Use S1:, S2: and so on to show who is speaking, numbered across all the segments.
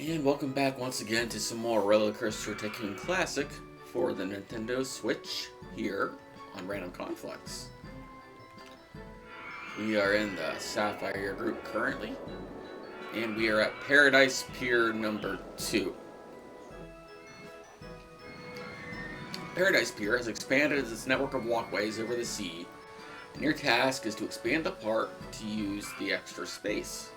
S1: And welcome back once again to some more Rollercoaster Tycoon Classic for the Nintendo Switch here on Random Conflux. We are in the Sapphire group currently, and we are at Paradise Pier number 2. Paradise Pier has expanded its network of walkways over the sea, and your task is to expand the park to use the extra space.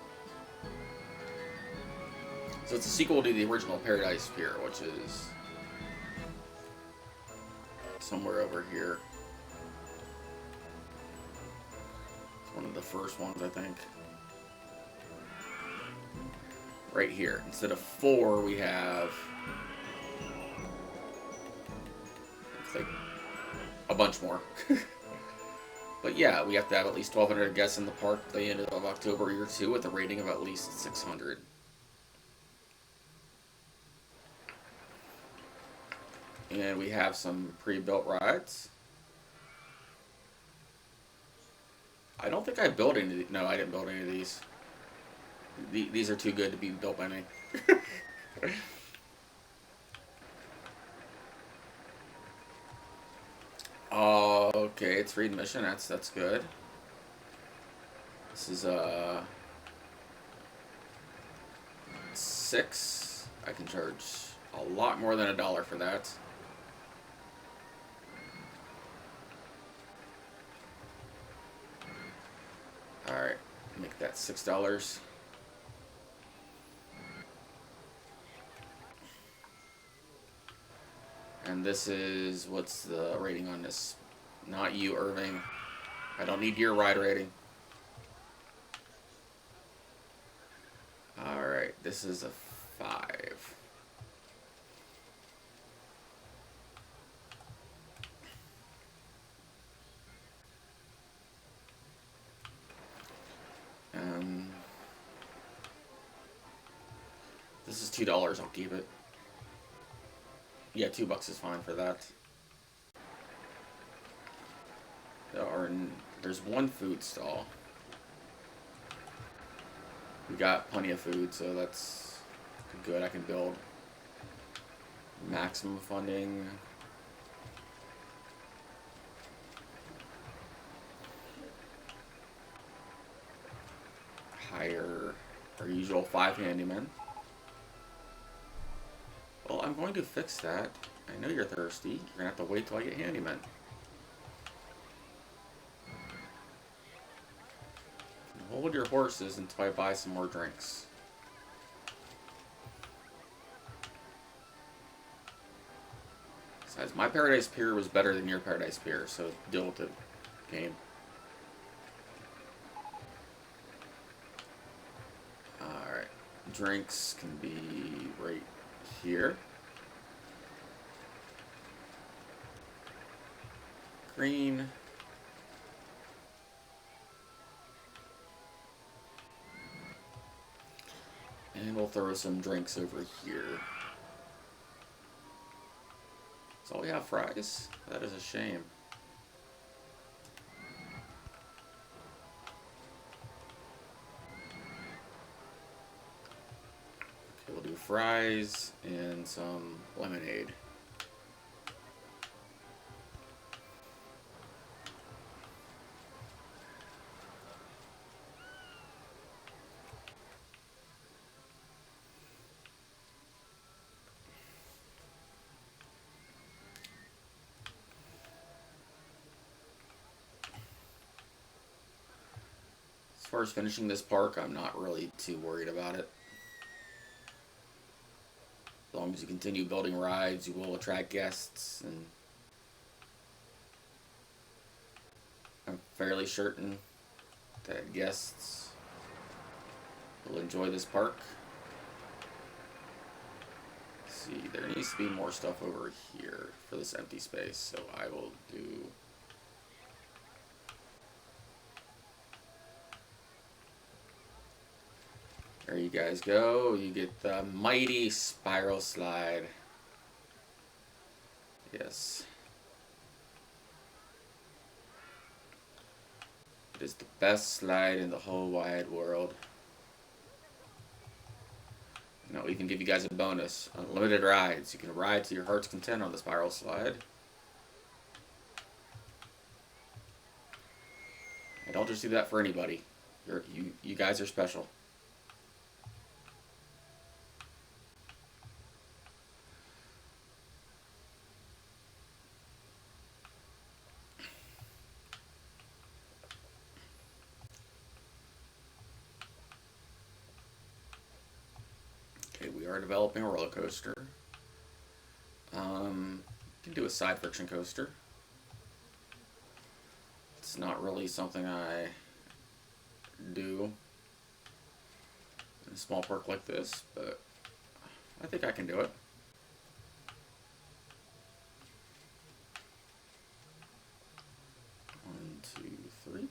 S1: So it's a sequel to the original Paradise Pier, which is somewhere over here. It's one of the first ones, I think. Right here. Instead of 4, we have looks like a bunch more. But yeah, we have to have at least 1,200 guests in the park at the end of October year 2 with a rating of at least 600. And we have some pre-built rides. I don't think I built any of these. No, I didn't build any of these. These are too good to be built by me. Oh, okay, it's free admission. That's good. This is 6. I can charge a lot more than $1 for that. Alright, make that $6. And this is, what's the rating on this? Not you, Irving. I don't need your ride rating. Alright, this is a 5. This is $2. I'll keep it. Yeah, $2 is fine for that. There's one food stall. We got plenty of food, so that's good. I can build maximum funding. Hire our usual 5 handymen. Well, I'm going to fix that. I know you're thirsty. You're going to have to wait till I get handyman. Hold your horses until I buy some more drinks. Besides, my Paradise Pier was better than your Paradise Pier, so deal with it, game. Alright, drinks can be right here. Green. And we'll throw some drinks over here. So we have fries. That is a shame. Okay, we'll do fries and some lemonade. As far as finishing this park, I'm not really too worried about it. As long as you continue building rides, you will attract guests, and I'm fairly certain that guests will enjoy this park. Let's see, there needs to be more stuff over here for this empty space, so I will do... There you guys go. You get the mighty spiral slide. Yes. It is the best slide in the whole wide world. Now we even give you guys a bonus. Unlimited rides. You can ride to your heart's content on the spiral slide. And don't just do that for anybody. You guys are special. Okay, we are developing a roller coaster. You can do a side friction coaster. It's not really something I do in a small park like this, but I think I can do it. One, two, three.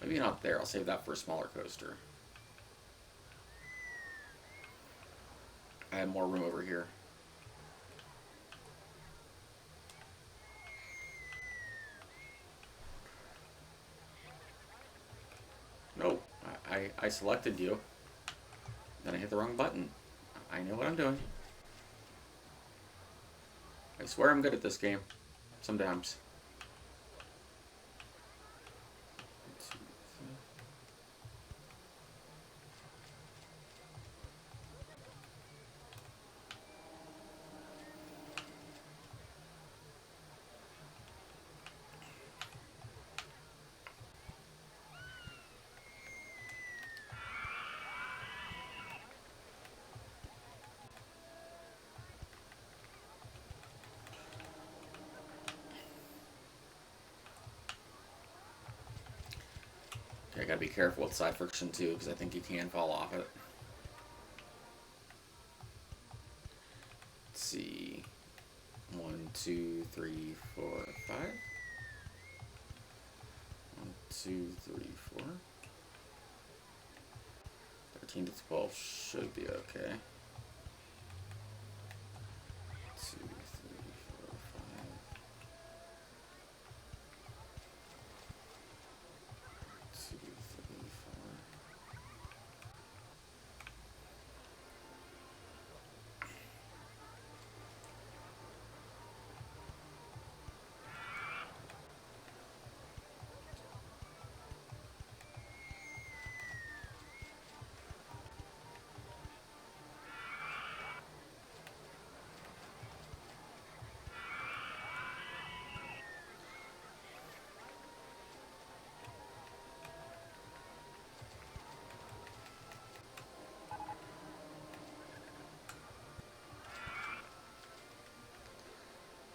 S1: Maybe not there. I'll save that for a smaller coaster. I have more room over here. Nope. I selected you. Then I hit the wrong button. I know what I'm doing. I swear I'm good at this game. Sometimes. Okay, I gotta be careful with side friction too, because I think you can fall off it. Let's see. 1, 2, 3, 4, 5. 1, 2, 3, 4. 13 to 12 should be okay. 2, 3, 4, 5. 2, 3, 4.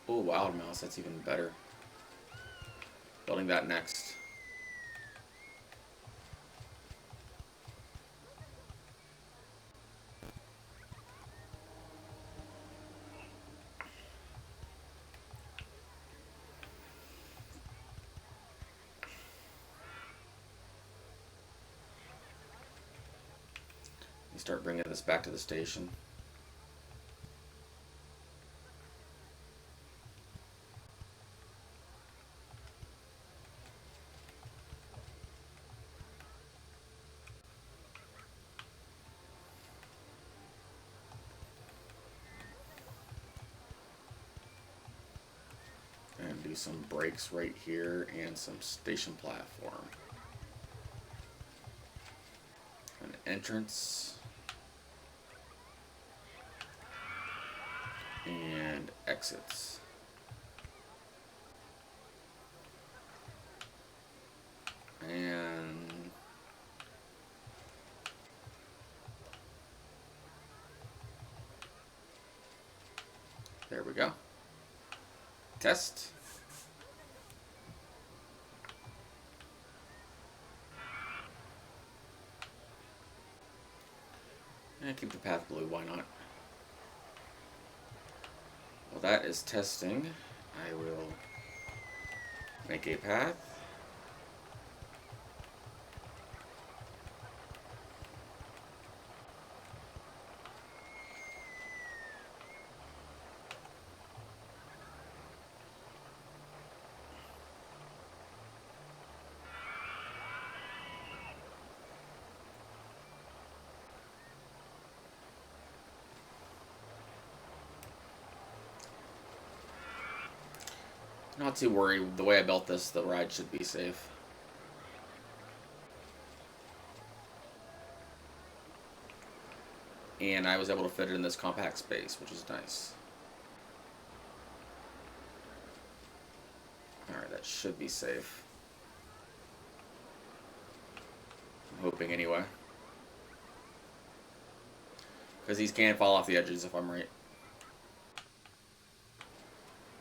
S1: Oh, Wild Mouse, that's even better. Building that next. You start bringing this back to the station. And do some brakes right here and some station platform. An entrance. And exits. And there we go. Test. And keep the path blue, why not? Well, that is testing. I will make a path. Not too worried. The way I built this, the ride should be safe. And I was able to fit it in this compact space, which is nice. Alright, that should be safe. I'm hoping anyway. Because these can fall off the edges if I'm right.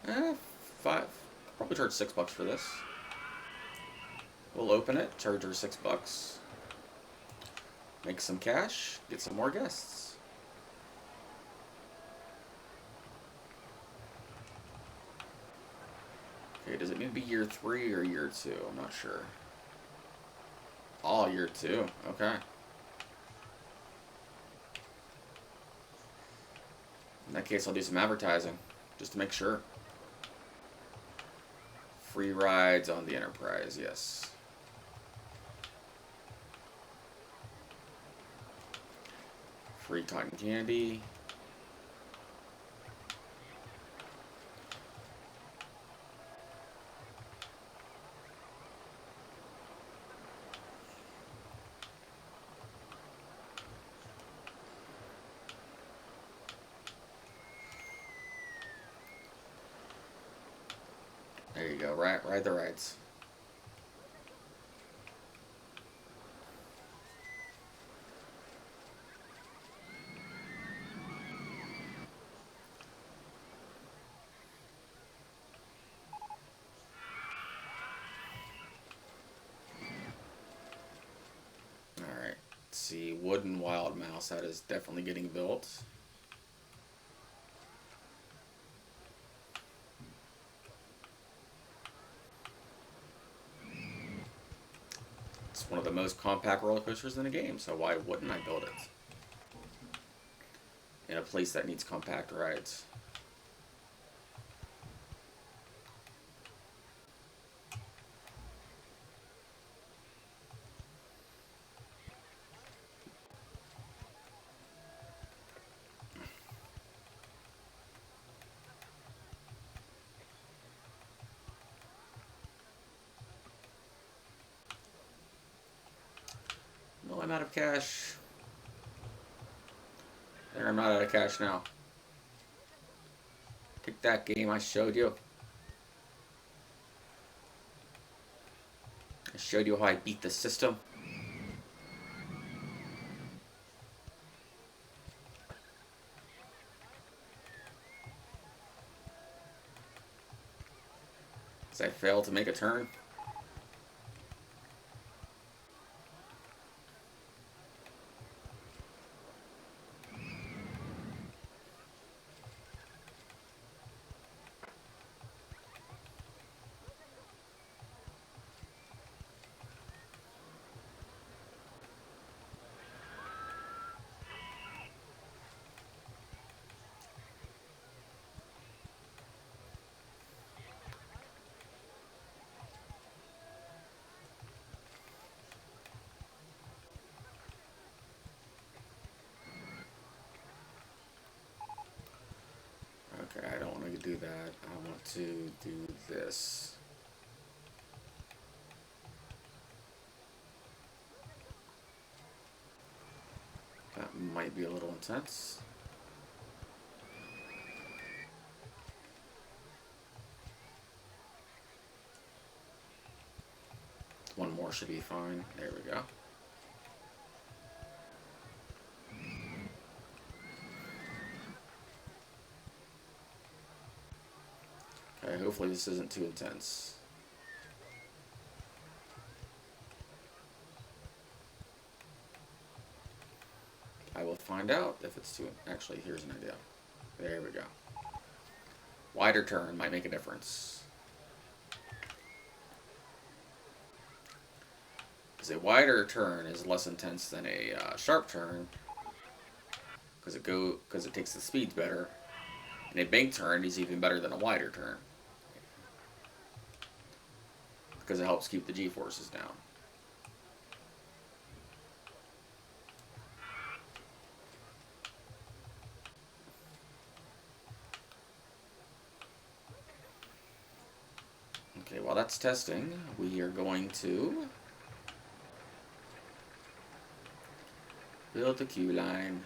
S1: $5. Probably charge $6 for this. We'll open it, charge her $6. Make some cash, get some more guests. Okay, does it need to be year 3 or year 2? I'm not sure. Oh, year 2. Okay. In that case, I'll do some advertising, just to make sure. Free rides on the Enterprise, yes. Free cotton candy. There you go, ride the rides. Alright, let's see, Wooden Wild Mouse, that is definitely getting built. It's one of the most compact roller coasters in the game, so why wouldn't I build it? In a place that needs compact rides. No, I'm out of cash. There, I'm not out of cash now. Take that, game, I showed you. I showed you how I beat the system. As I failed to make a turn. Okay, I don't want to do that. I want to do this. That might be a little intense. One more should be fine. There we go. Okay, hopefully this isn't too intense. I will find out if it's too... Actually, here's an idea. There we go. Wider turn might make a difference. Because a wider turn is less intense than a sharp turn, because it takes the speeds better. And a bank turn is even better than a wider turn, because it helps keep the G-forces down. that's testing, we are going to build the queue line.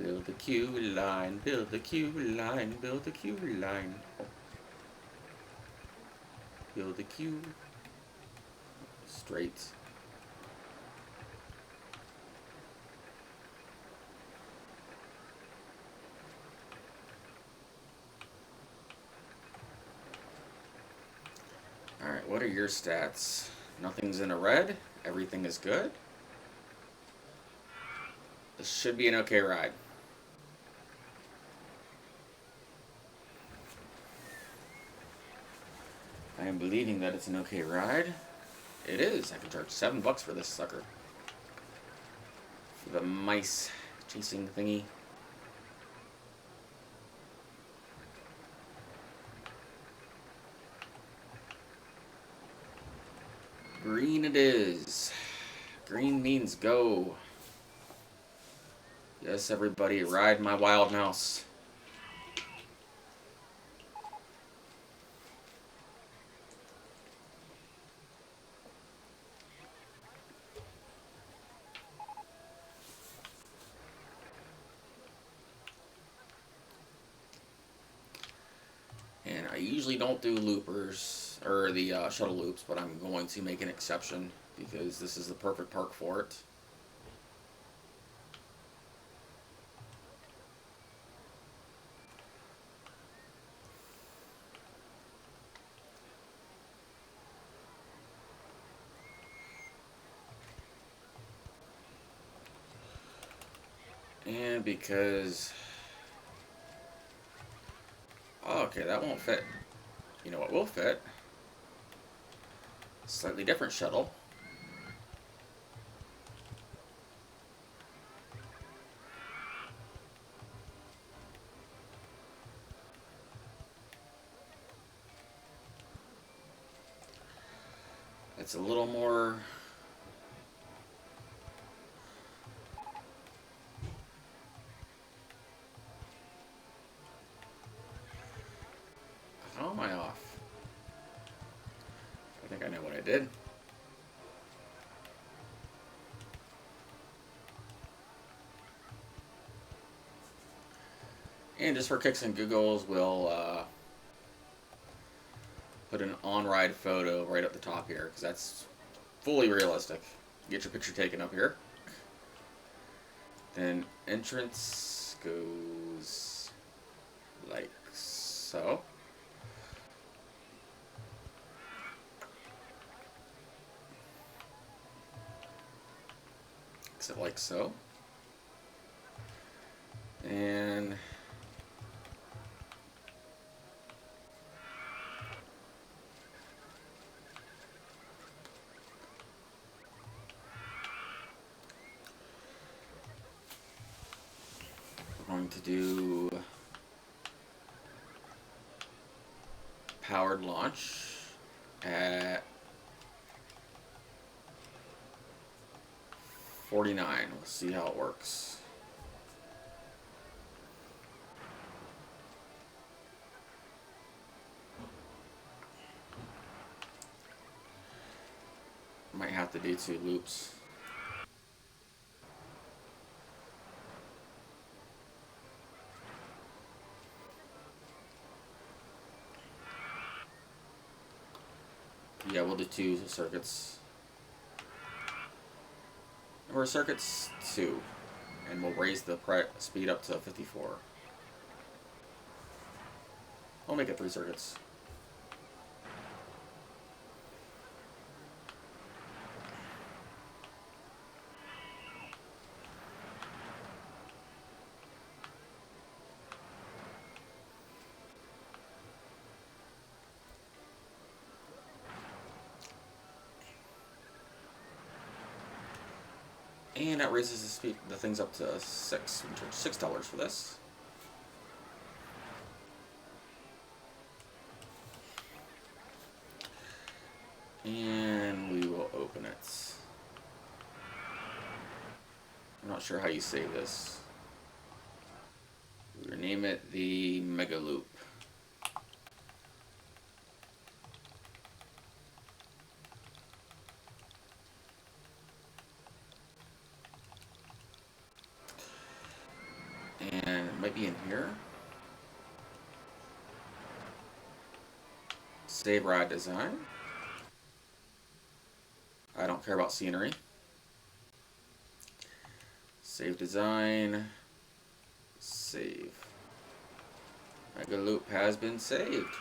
S1: Build the queue line, build the queue line, build the queue line. Oh. Build the queue. Straight. Alright, what are your stats? Nothing's in a red. Everything is good. This should be an okay ride. I am believing that it's an okay ride. It is. I can charge $7 for this sucker. For the mice chasing thingy. Green it is. Green means go. Yes, everybody, ride my wild mouse. And I usually don't do loopers, or the shuttle loops, but I'm going to make an exception because this is the perfect park for it. And because... Oh, okay, that won't fit. You know what will fit? Slightly different shuttle. It's a little more... How am I off? I think I know what I did. And just for kicks and giggles, we'll put an on-ride photo right at the top here, because that's fully realistic. Get your picture taken up here. Then entrance goes like so. Exit like so. And we're going to do powered launch at 49. We'll see how it works. Might have to do 2 loops. Yeah, we'll do 2 circuits. And we're circuits 2. And we'll raise the speed up to 54. I'll make it 3 circuits. And that raises the things up to 6. We charge $6 for this. And we will open it. I'm not sure how you save this. We'll name it the Mega Loop. Might be in here. Save ride design. I don't care about scenery. Save design. Save. Mega loop has been saved.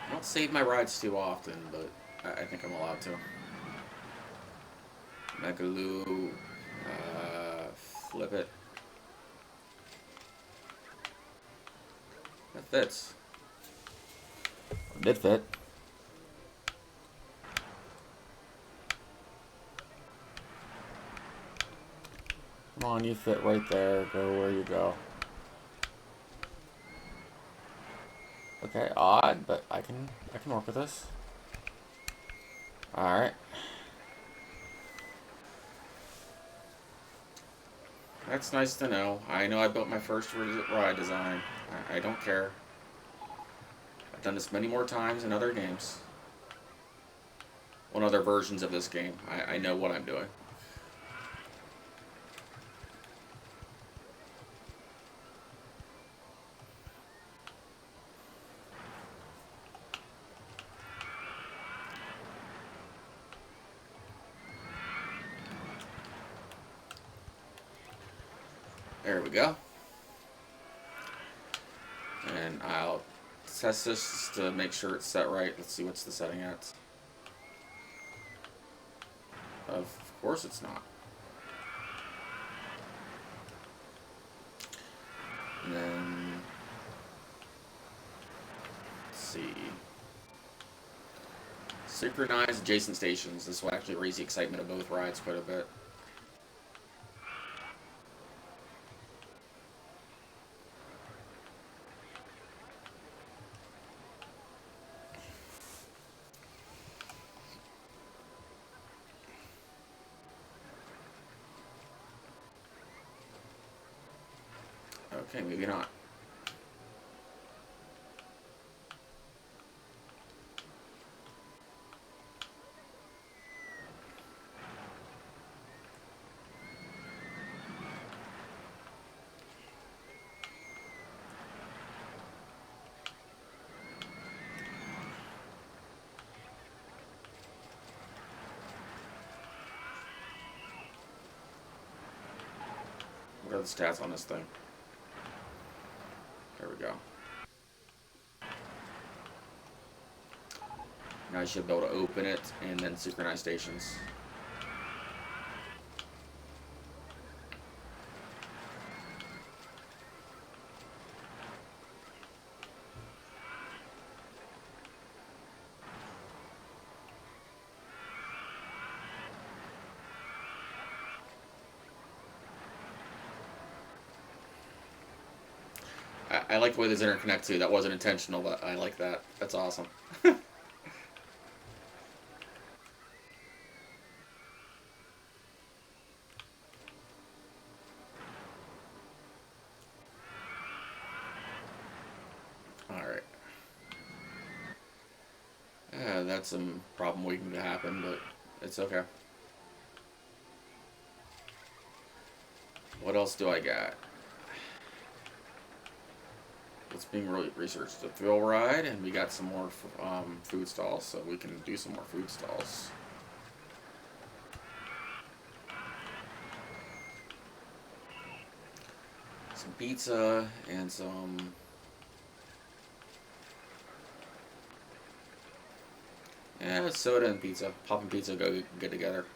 S1: I don't save my rides too often, but I think I'm allowed to. Mega loop. Flip it. That fits. It did fit. Come on, you fit right there. Go where you go. Okay, odd, but I can work with this. All right. That's nice to know. I know I built my first ride design. I don't care. I've done this many more times in other games. On other versions of this game. I know what I'm doing. There we go. And I'll test this to make sure it's set right. Let's see what's the setting at. Of course it's not. And then, let's see. Synchronize adjacent stations. This will actually raise the excitement of both rides quite a bit. Okay, maybe not. What are the stats on this thing? There we go. Now I should be able to open it and then synchronize stations. I like the way these interconnect too. That wasn't intentional, but I like that. That's awesome. Alright. That's some problem waiting to happen, but it's okay. What else do I got? It's being really researched. The thrill ride, and we got some more food stalls, so we can do some more food stalls. Some pizza and some soda and pizza. Pop and pizza go good together.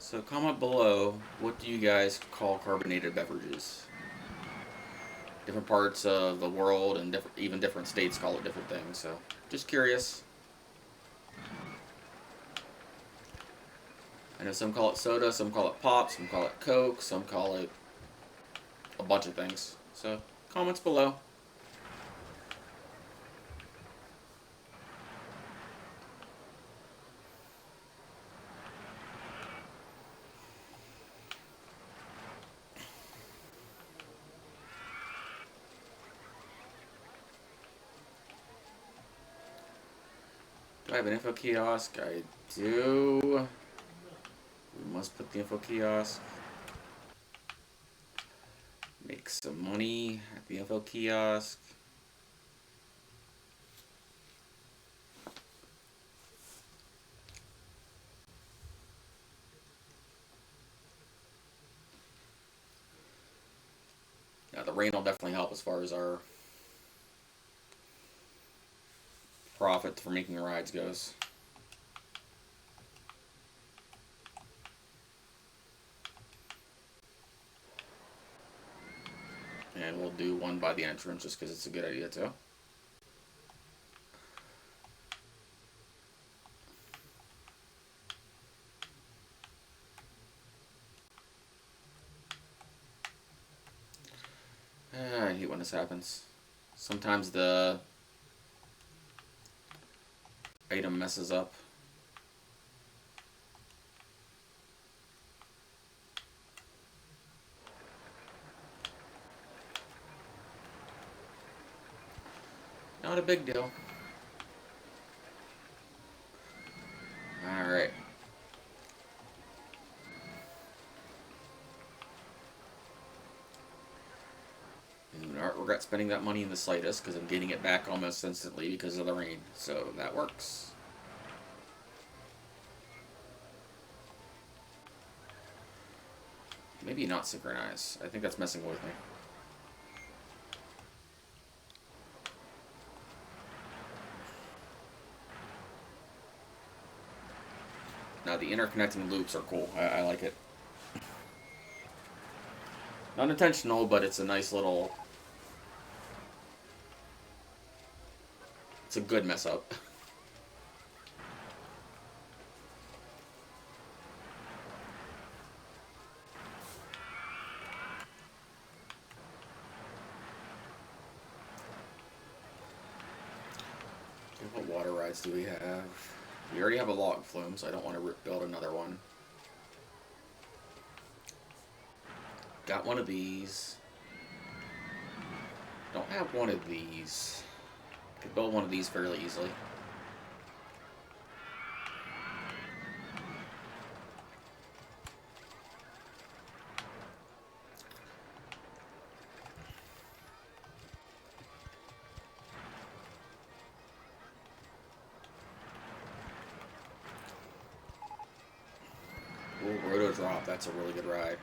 S1: So comment below, what do you guys call carbonated beverages? Different parts of the world and even different states call it different things, so just curious. I know some call it soda, some call it pop, some call it Coke, some call it a bunch of things. So, comments below. Do I have an info kiosk? I do. We must put the info kiosk. Make some money at the info kiosk. Now the rain will definitely help as far as our profit for making rides goes. And we'll do one by the entrance just because it's a good idea too. I hate when this happens. Sometimes the item messes up. Not a big deal. Alright. I do not regret spending that money in the slightest because I'm getting it back almost instantly because of the rain. So that works. Maybe not synchronize. I think that's messing with me. Now the interconnecting loops are cool. I like it. Not intentional, but it's a nice little... It's a good mess up. What water rides do we have? We already have a log flume, so I don't want to build another one. Got one of these. Don't have one of these. Could build one of these fairly easily. Ooh, Roto Drop, that's a really good ride.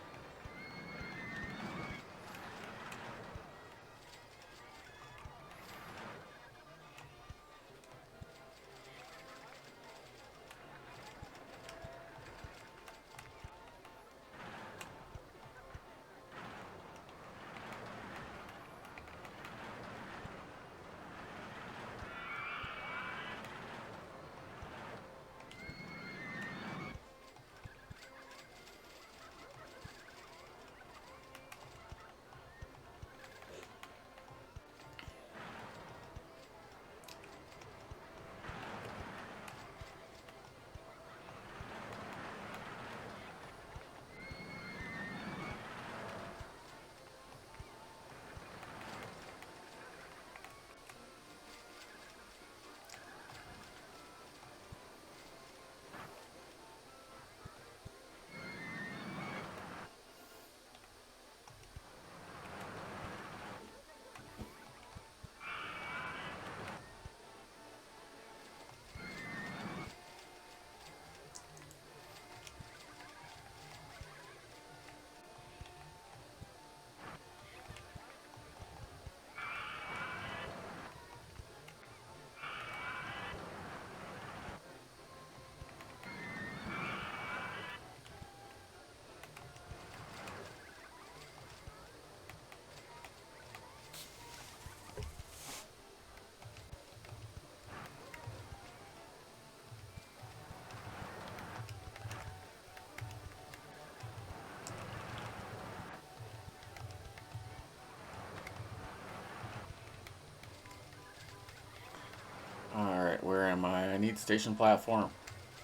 S1: need station platform.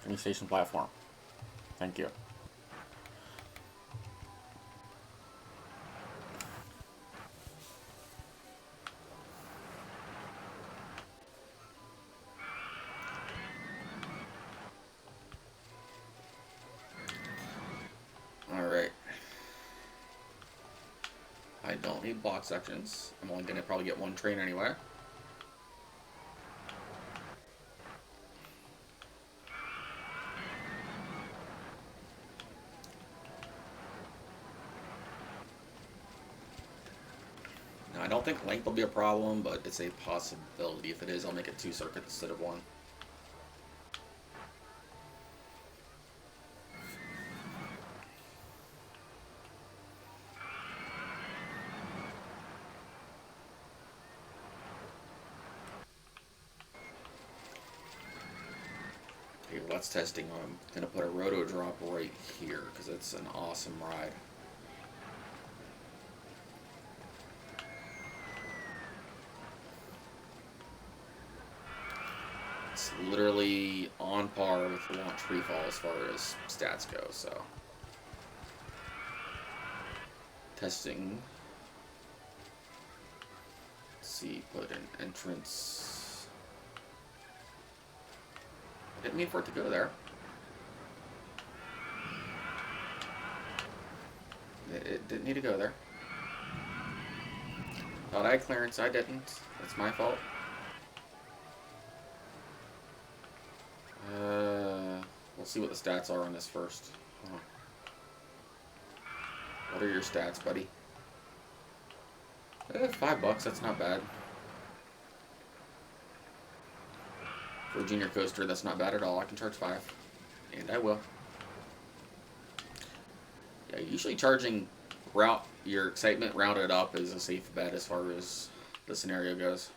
S1: Give me station platform. Thank you. Alright. I don't need block sections. I'm only going to probably get one train anyway. Now, I don't think length will be a problem, but it's a possibility. If it is, I'll make it 2 circuits instead of 1. Okay, well, that's testing. I'm going to put a roto drop right here because it's an awesome ride. It's literally on par with the launch free fall as far as stats go, so. Testing. Let's see, put an entrance. I didn't mean for it to go there. It didn't need to go there. Thought I had clearance, I didn't. That's my fault. We'll see what the stats are on this first. What are your stats, buddy? $5, that's not bad. For a junior coaster, that's not bad at all. I can charge 5. And I will. Yeah, usually charging your excitement rounded up is a safe bet as far as the scenario goes.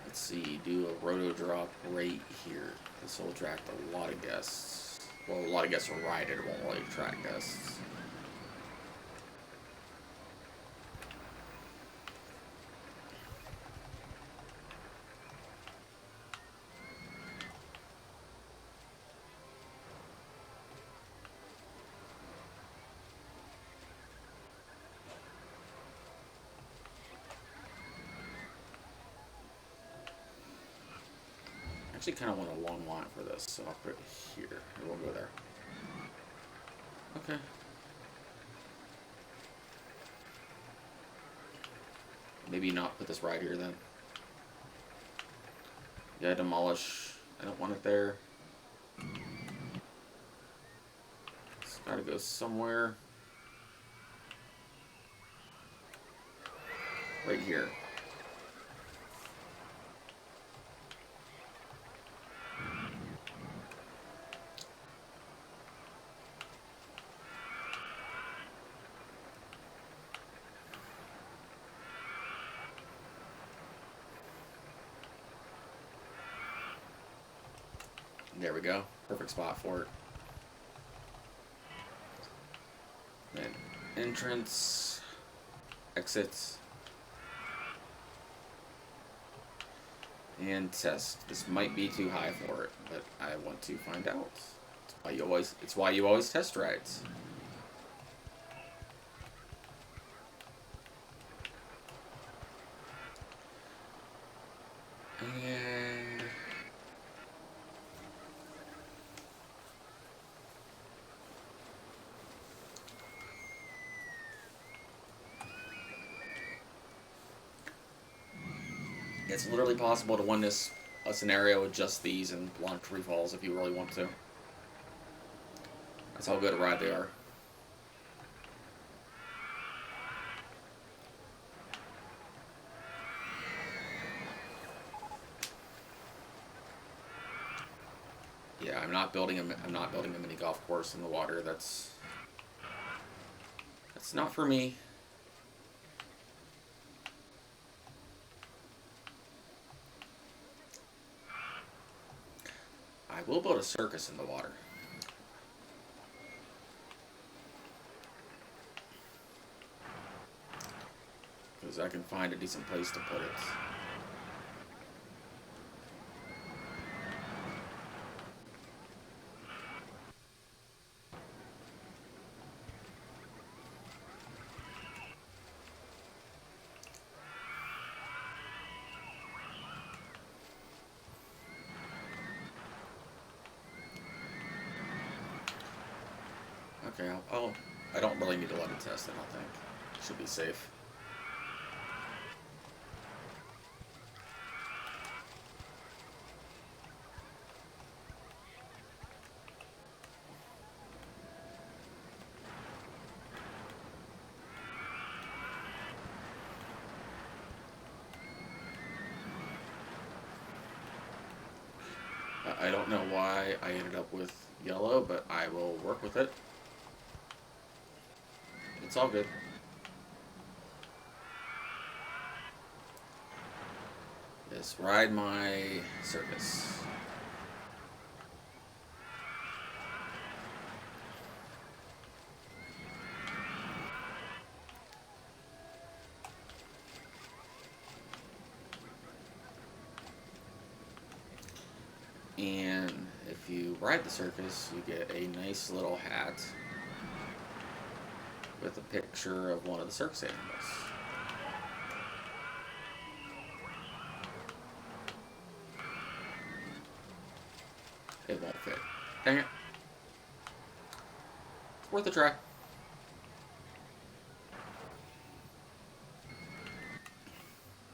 S1: Let's see, do a roto drop right here. This will attract a lot of guests. Well, a lot of guests will ride it, it won't really attract guests. I actually kind of want a long line for this, so I'll put it here. It won't go there. Okay. Maybe not put this right here then. Yeah, demolish. I don't want it there. It's gotta go somewhere. Right here. There we go. Perfect spot for it. Then entrance, exits, and test. This might be too high for it, but I want to find out. It's why you always test rides. And it's literally possible to win this scenario with just these and launch free falls if you really want to. That's how good a ride they are. Yeah, I'm not building a mini golf course in the water. That's not for me. I will build a circus in the water. as I can find a decent place to put it. Okay, I don't really need to let it test, I don't think. Should be safe. I don't know why I ended up with yellow, but I will work with it. It's all good. Yes, ride my circus. And if you ride the circus, you get a nice little hat with a picture of one of the circus animals. It won't fit. Dang it. It's worth a try.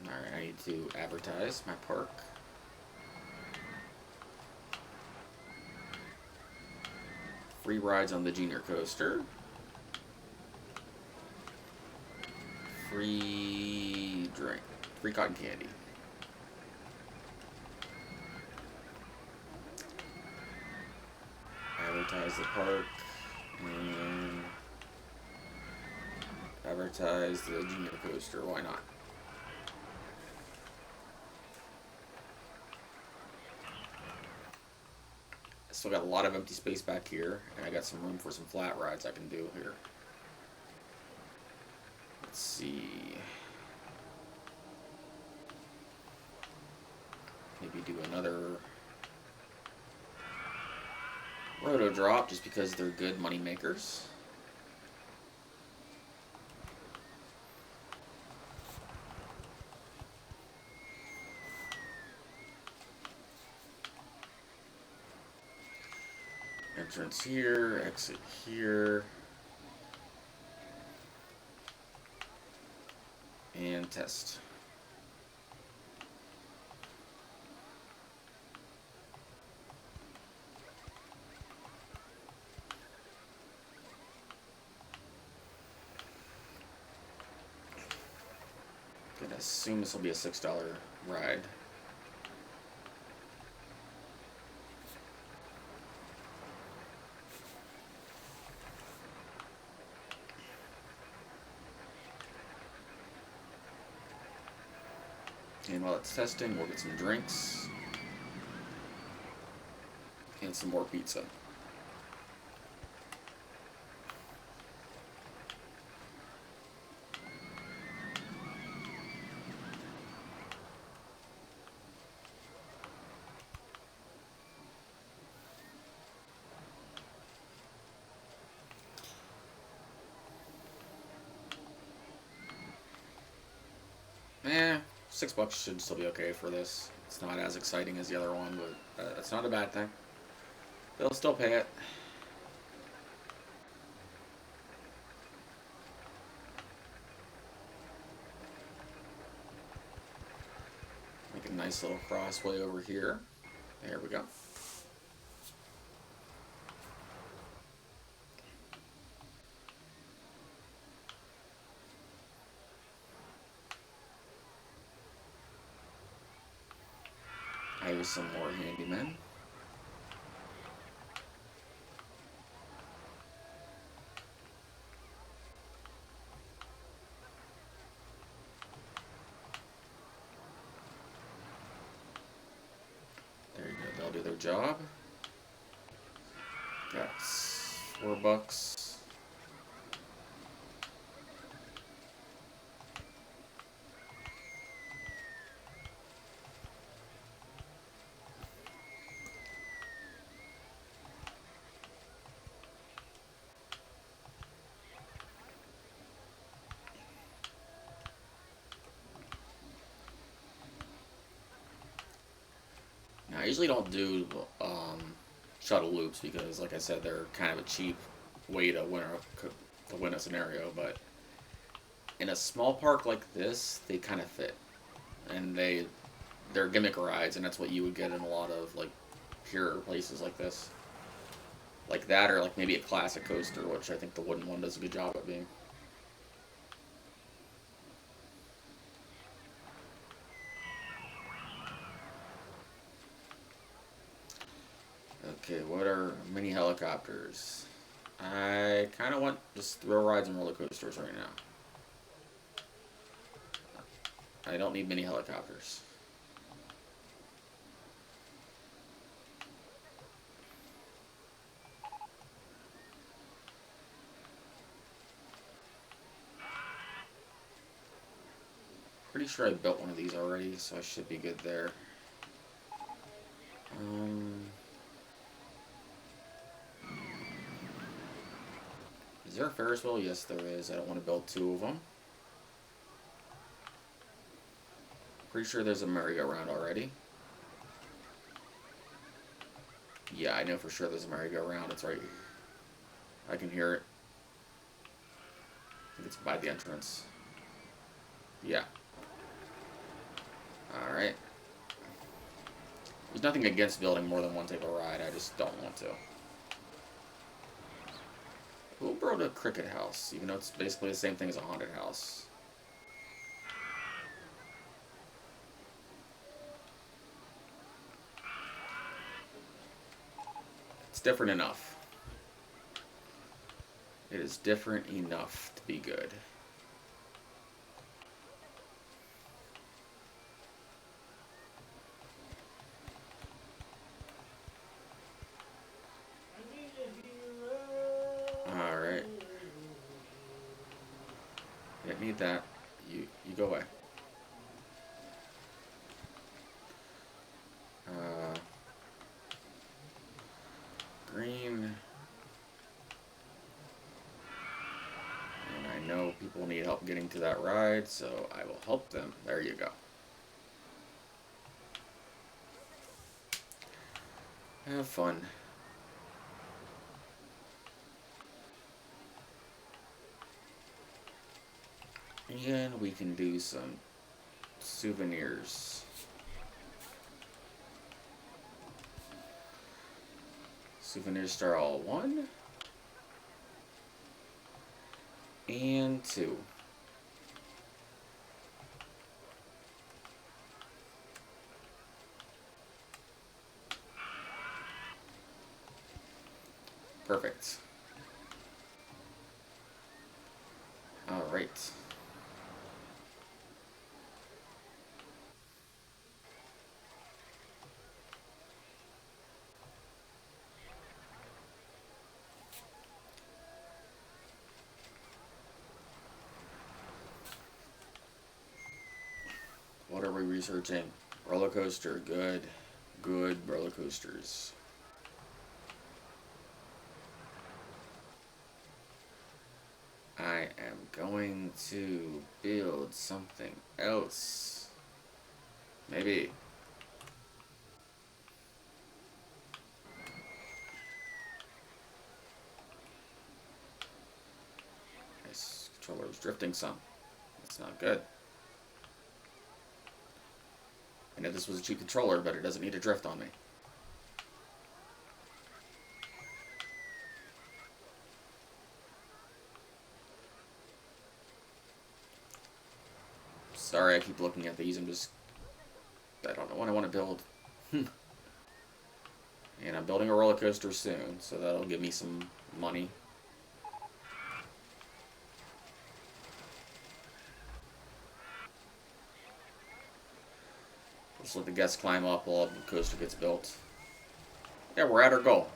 S1: Alright, I need to advertise my park. Free rides on the junior coaster. Free drink. Free cotton candy. Advertise the park. And advertise the junior coaster. Why not? I still got a lot of empty space back here, and I got some room for some flat rides I can do here. Let's see. Maybe do another roto drop just because they're good money makers. Entrance here, exit here, and test. Gonna assume this will be a $6 ride. And while it's testing, we'll get some drinks and some more pizza. $6 should still be okay for this. It's not as exciting as the other one, but it's not a bad thing. They'll still pay it. Make a nice little crossway over here. There we go. Here's some more handymen. There you go, they'll do their job. Got $4. Now, I usually don't do shuttle loops because, like I said, they're kind of a cheap way to win a scenario. But in a small park like this, they kind of fit, and they're gimmick rides, and that's what you would get in a lot of like Pier places like this, like that, or like maybe a classic coaster, which I think the wooden one does a good job at being. Okay, what are mini helicopters? I kind of want just thrill rides and roller coasters right now. I don't need mini helicopters. Pretty sure I built one of these already, so I should be good there. Is there a Ferris wheel? Yes, there is. I don't want to build two of them. Pretty sure there's a merry-go-round already. Yeah, I know for sure there's a merry-go-round. It's right. I can hear it. I think it's by the entrance. Yeah. Alright. There's nothing against building more than one type of ride. I just don't want to. Who built a cricket house? Even though it's basically the same thing as a haunted house. It's different enough. It is different enough to be good. Alright. Didn't need that. You go away. Green. And I know people need help getting to that ride, so I will help them. There you go. Have fun. And we can do some souvenirs. Souvenir star all 1 and 2. Perfect. All right. What are we researching? Roller coaster, good. Good roller coasters. I am going to build something else. Maybe. This controller is drifting some. That's not good. I know this was a cheap controller, but it doesn't need to drift on me. Sorry, I keep looking at these. I don't know what I want to build. And I'm building a roller coaster soon, so that'll give me some money. Just let the guests climb up while the coaster gets built. Yeah, we're at our goal.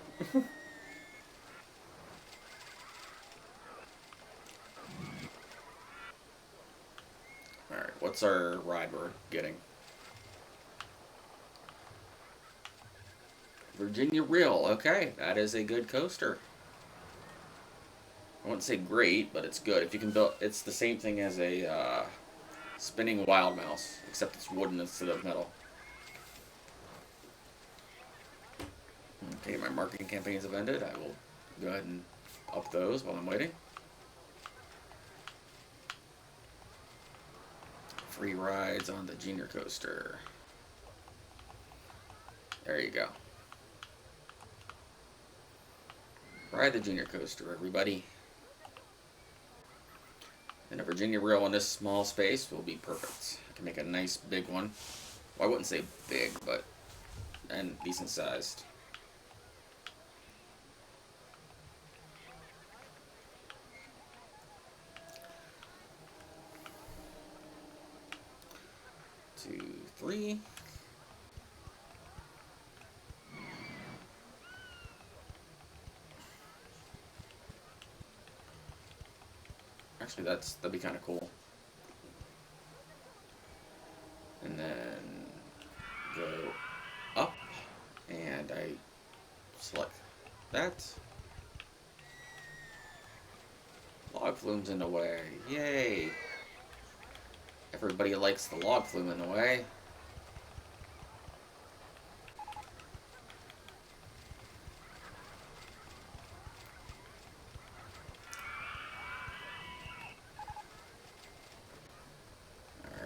S1: Alright, what's our ride we're getting? Virginia Reel. Okay, that is a good coaster. I wouldn't say great, but it's good. If you can build, it's the same thing as a spinning wild mouse, except it's wooden instead of metal. marketing campaigns have ended, I will go ahead and up those while I'm waiting. Free rides on the junior coaster. There you go. Ride the junior coaster, everybody. And a Virginia reel in this small space will be perfect. I can make a nice big one. Well, I wouldn't say big, but and decent sized. Two, three. Actually, that'd be kind of cool. And then go up, and I select that. Log flume's in the way. Yay! Everybody likes the log flume in the way.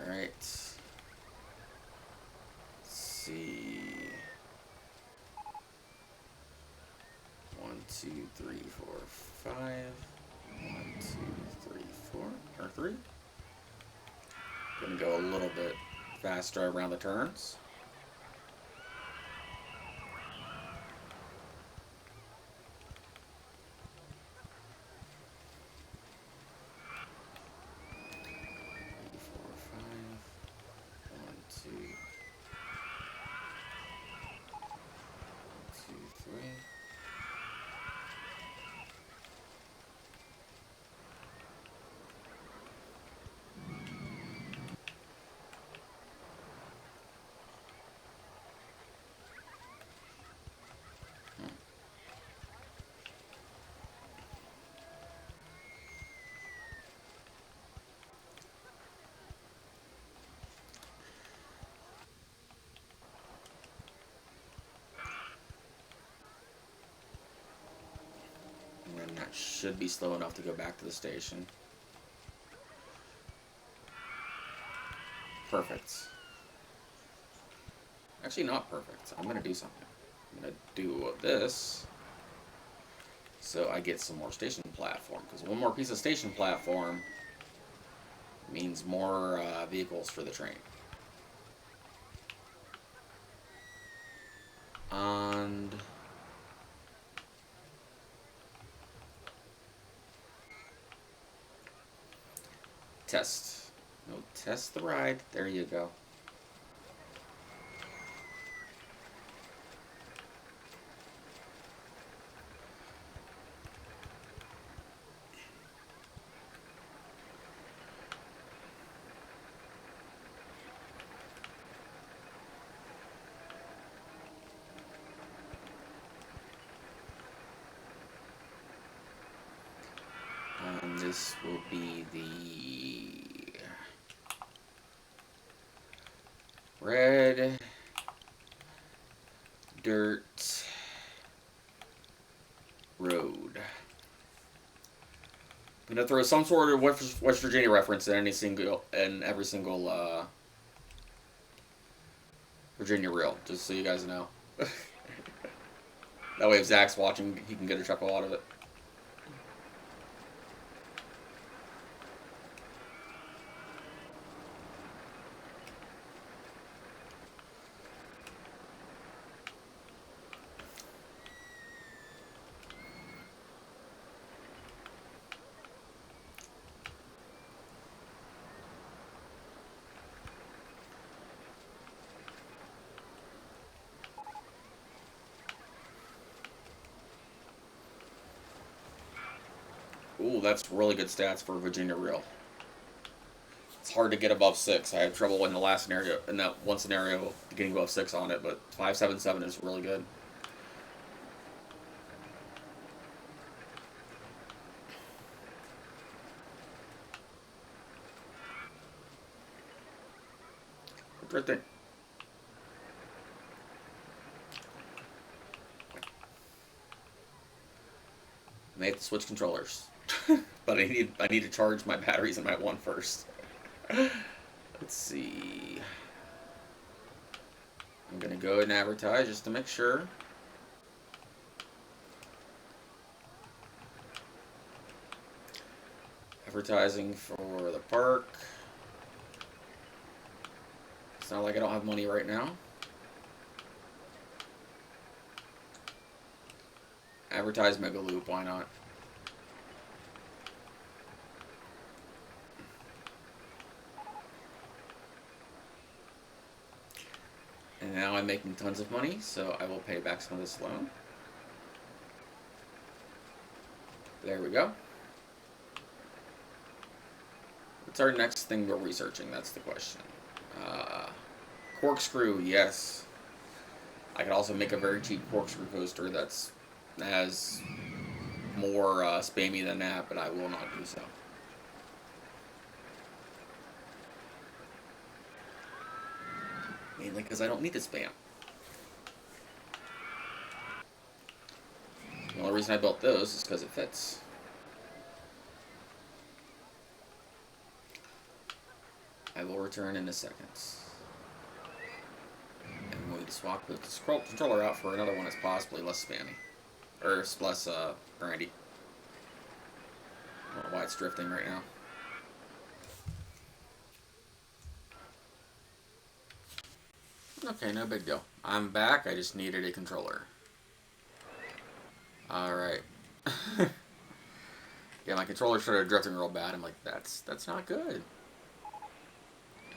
S1: Alright. Let's see. 1, 2, 3, 4, 5. 1, 2, 3, 4. Or 3. Gonna go a little bit faster around the turns. And that should be slow enough to go back to the station. Perfect. Actually, not perfect. I'm going to do something. I'm going to do this so I get some more station platform. Because one more piece of station platform means more vehicles for the train. And test. No, test the ride. There you go. This will be the red dirt road. I'm gonna throw some sort of West Virginia reference in every single Virginia reel, just so you guys know. That way, if Zach's watching, he can get a chuckle out of it. Ooh, that's really good stats for a Virginia reel. It's hard to get above 6. I had trouble in that one scenario, getting above 6 on it, but 5.77 is really good. Right there. may have to switch controllers. But I need to charge my batteries in my one first. Let's see. I'm gonna go ahead and advertise just to make sure. Advertising for the park. It's not like I don't have money right now. Advertise Mega Loop, why not? And now I'm making tons of money, so I will pay back some of this loan. There we go. What's our next thing we're researching? That's the question. Corkscrew, yes. I could also make a very cheap corkscrew coaster that's has more spammy than that, but I will not do so. Mainly because I don't need the spam. The only reason I built those is because it fits. I will return in a second. I'm going to swap the controller out for another one that's possibly less spammy. Or less grindy. I don't know why it's drifting right now. Okay, no big deal. I'm back, I just needed a controller. Alright. Yeah, my controller started drifting real bad. I'm like, that's not good.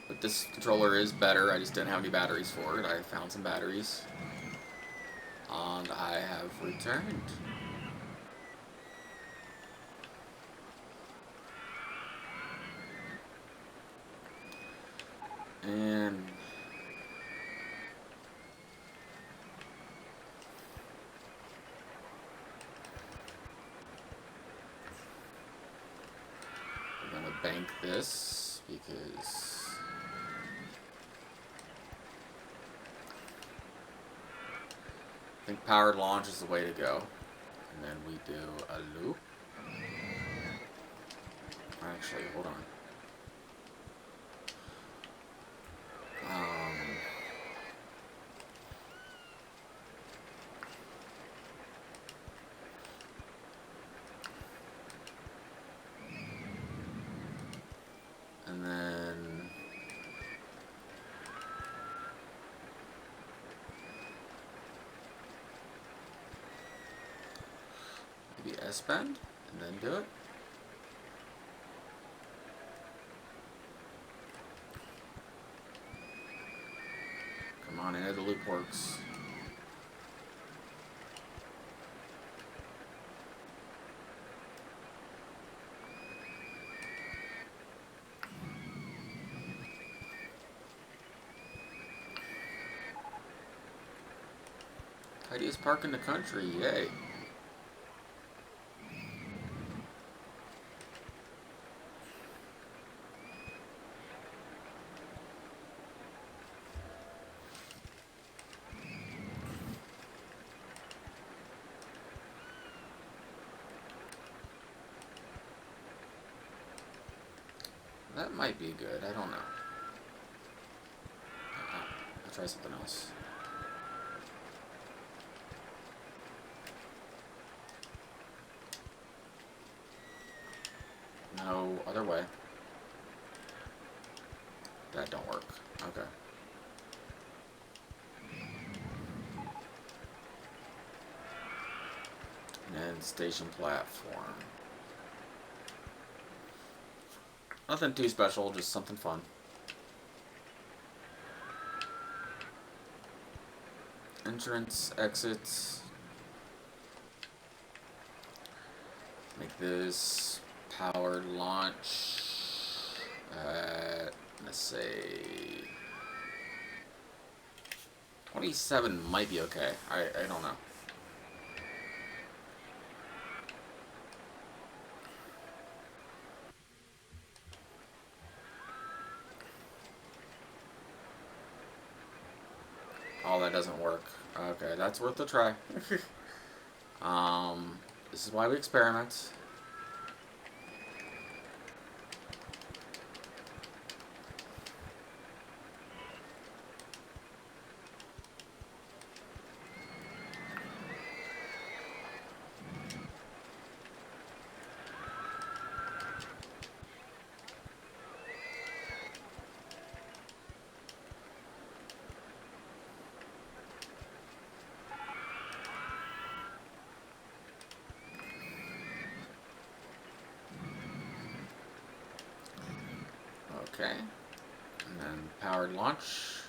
S1: But this controller is better. I just didn't have any batteries for it. I found some batteries. And I have returned. And we're gonna bank this because I think powered launch is the way to go. And then we do a loop. Actually, hold on. And then maybe S-bend, and then do it. Come on, I know the loop works. Tidiest park in the country, yay. That might be good, I don't know. I'll try something else. No other way. That don't work. Okay. And then station platform. Nothing too special, just something fun. Entrance, exits. Make this powered launch at, let's say, 27 might be okay. I don't know. Oh, that doesn't work. Okay, that's worth a try. This is why we experiment. Okay. And then powered launch.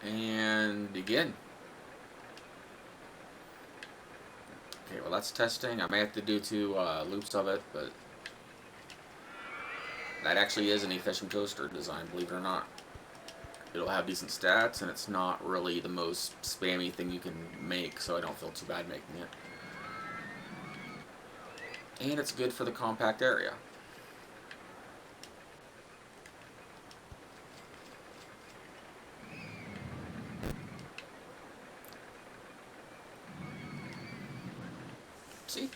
S1: And begin. Okay, well that's testing. I may have to do 2 loops of it, but that actually is an efficient coaster design, believe it or not. It'll have decent stats, and it's not really the most spammy thing you can make, so I don't feel too bad making it. And it's good for the compact area. See?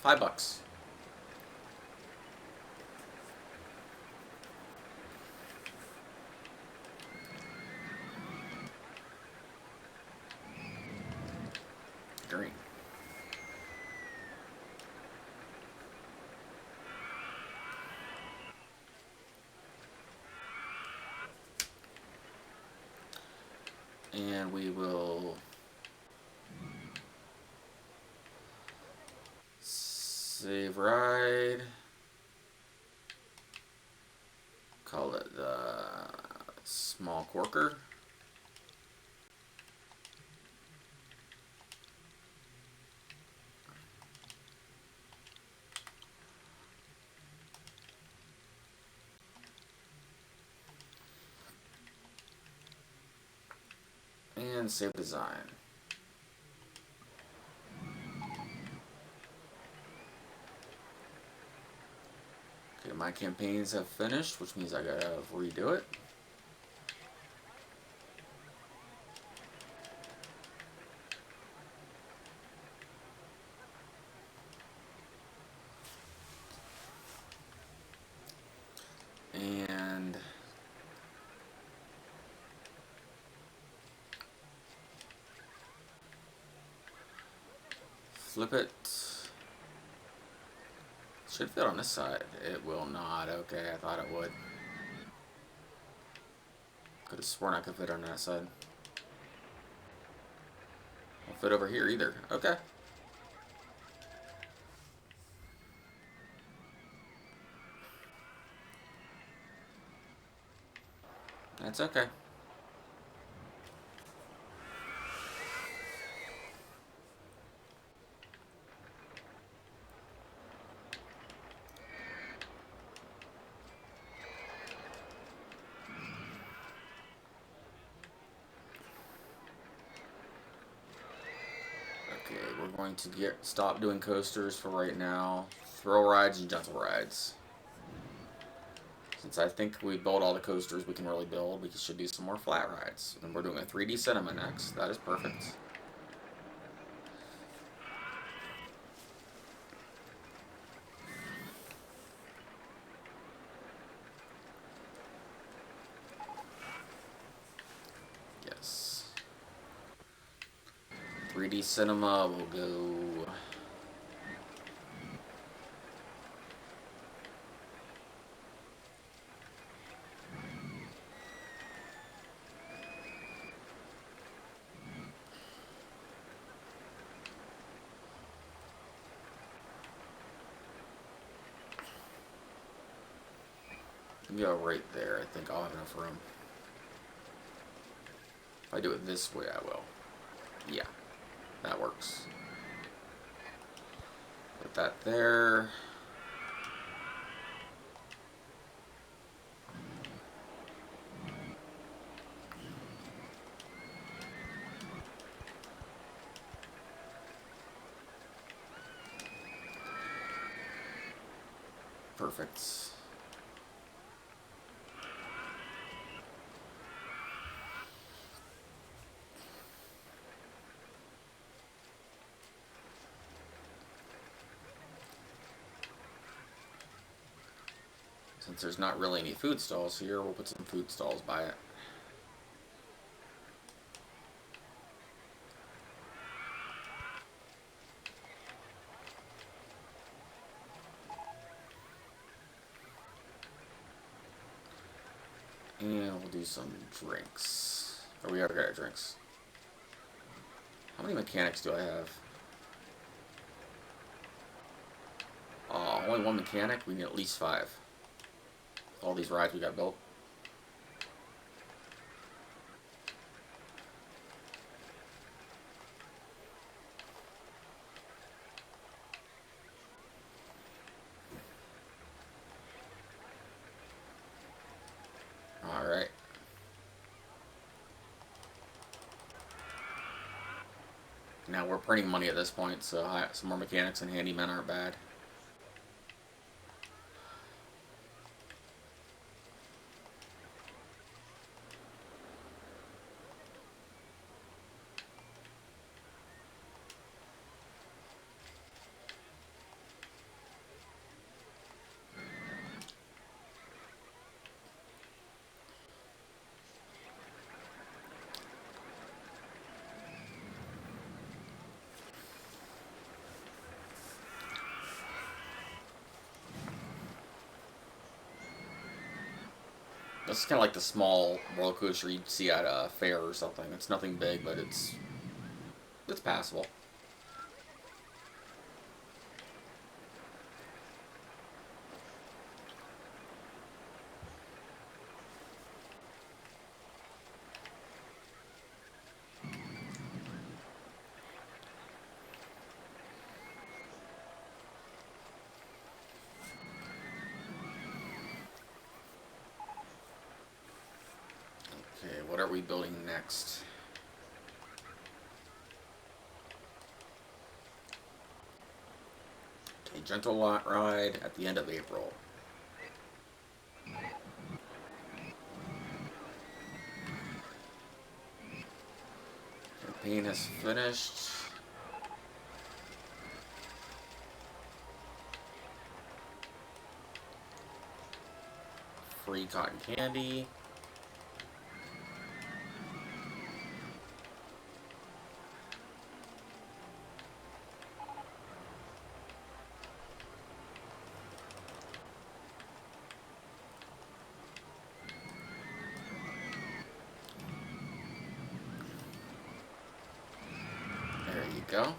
S1: $5. Green. And we will save ride. Call it the small corker. And save design. Okay, my campaigns have finished, which means I gotta redo it. And flip it. Should fit on this side. It will not. Okay, I thought it would. Could have sworn I could fit on that side. Won't fit over here either. Okay. That's okay. Okay, we're going to stop doing coasters for right now. Thrill rides and gentle rides. Since I think we built all the coasters we can really build, we should do some more flat rides. And we're doing a 3D cinema next. That is perfect. Yes. 3D cinema will go... go right there. I think I'll have enough room. If I do it this way, I will. Yeah, that works. Put that there. Perfect. Since there's not really any food stalls here, we'll put some food stalls by it. And we'll do some drinks. Oh, we already got our drinks. How many mechanics do I have? Only one mechanic? We need at least 5. All these rides we got built. Alright. Now we're printing money at this point, so some more mechanics and handymen aren't bad. This is kind of like the small roller coaster you'd see at a fair or something. It's nothing big, but it's passable. Okay, what are we building next? A gentle lot ride at the end of April. Campaign is finished. Free cotton candy. There you go.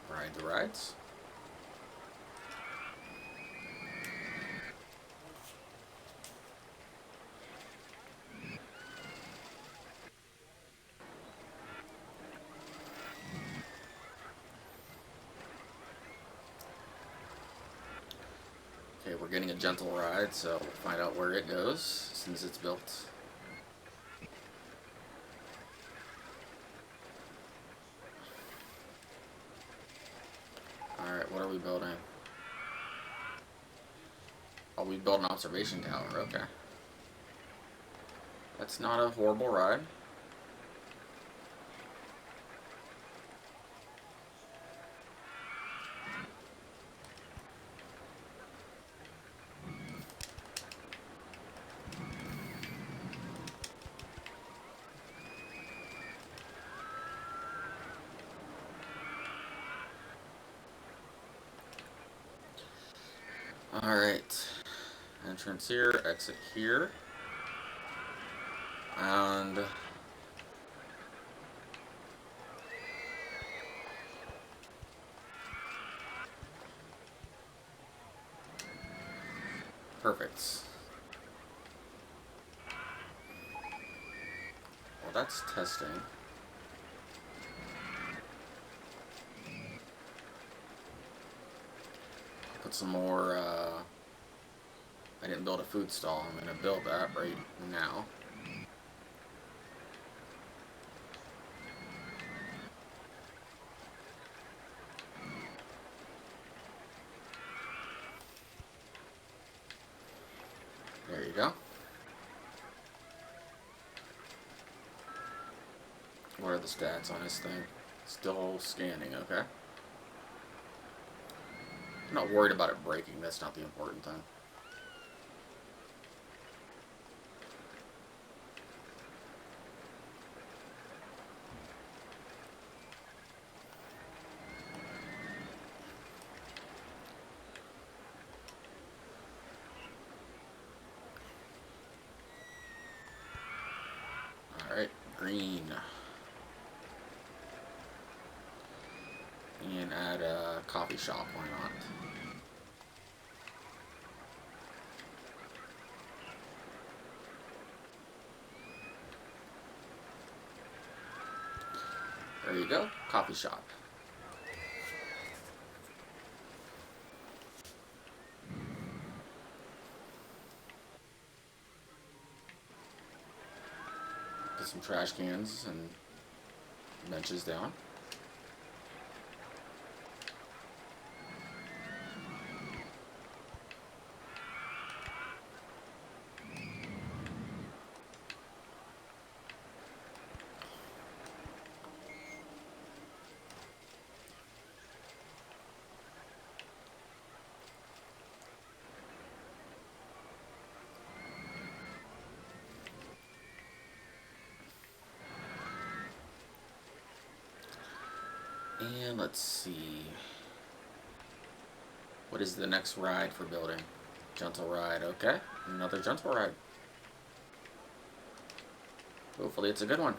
S1: Ride the rides. Okay, we're getting a gentle ride, so we'll find out where it goes as soon as it's built. Alright, what are we building? Oh, we built an observation tower, okay. That's not a horrible ride. Alright. Entrance here, exit here. And perfect. Well, that's testing. Put some more, I didn't build a food stall. I'm going to build that right now. There you go. What are the stats on this thing? Still scanning, okay. I'm not worried about it breaking, that's not the important thing. Alright, green. And add a coffee shop, why not? There you go, coffee shop. Put some trash cans and benches down. And let's see. What is the next ride for building? Gentle ride, okay. Another gentle ride. Hopefully it's a good one.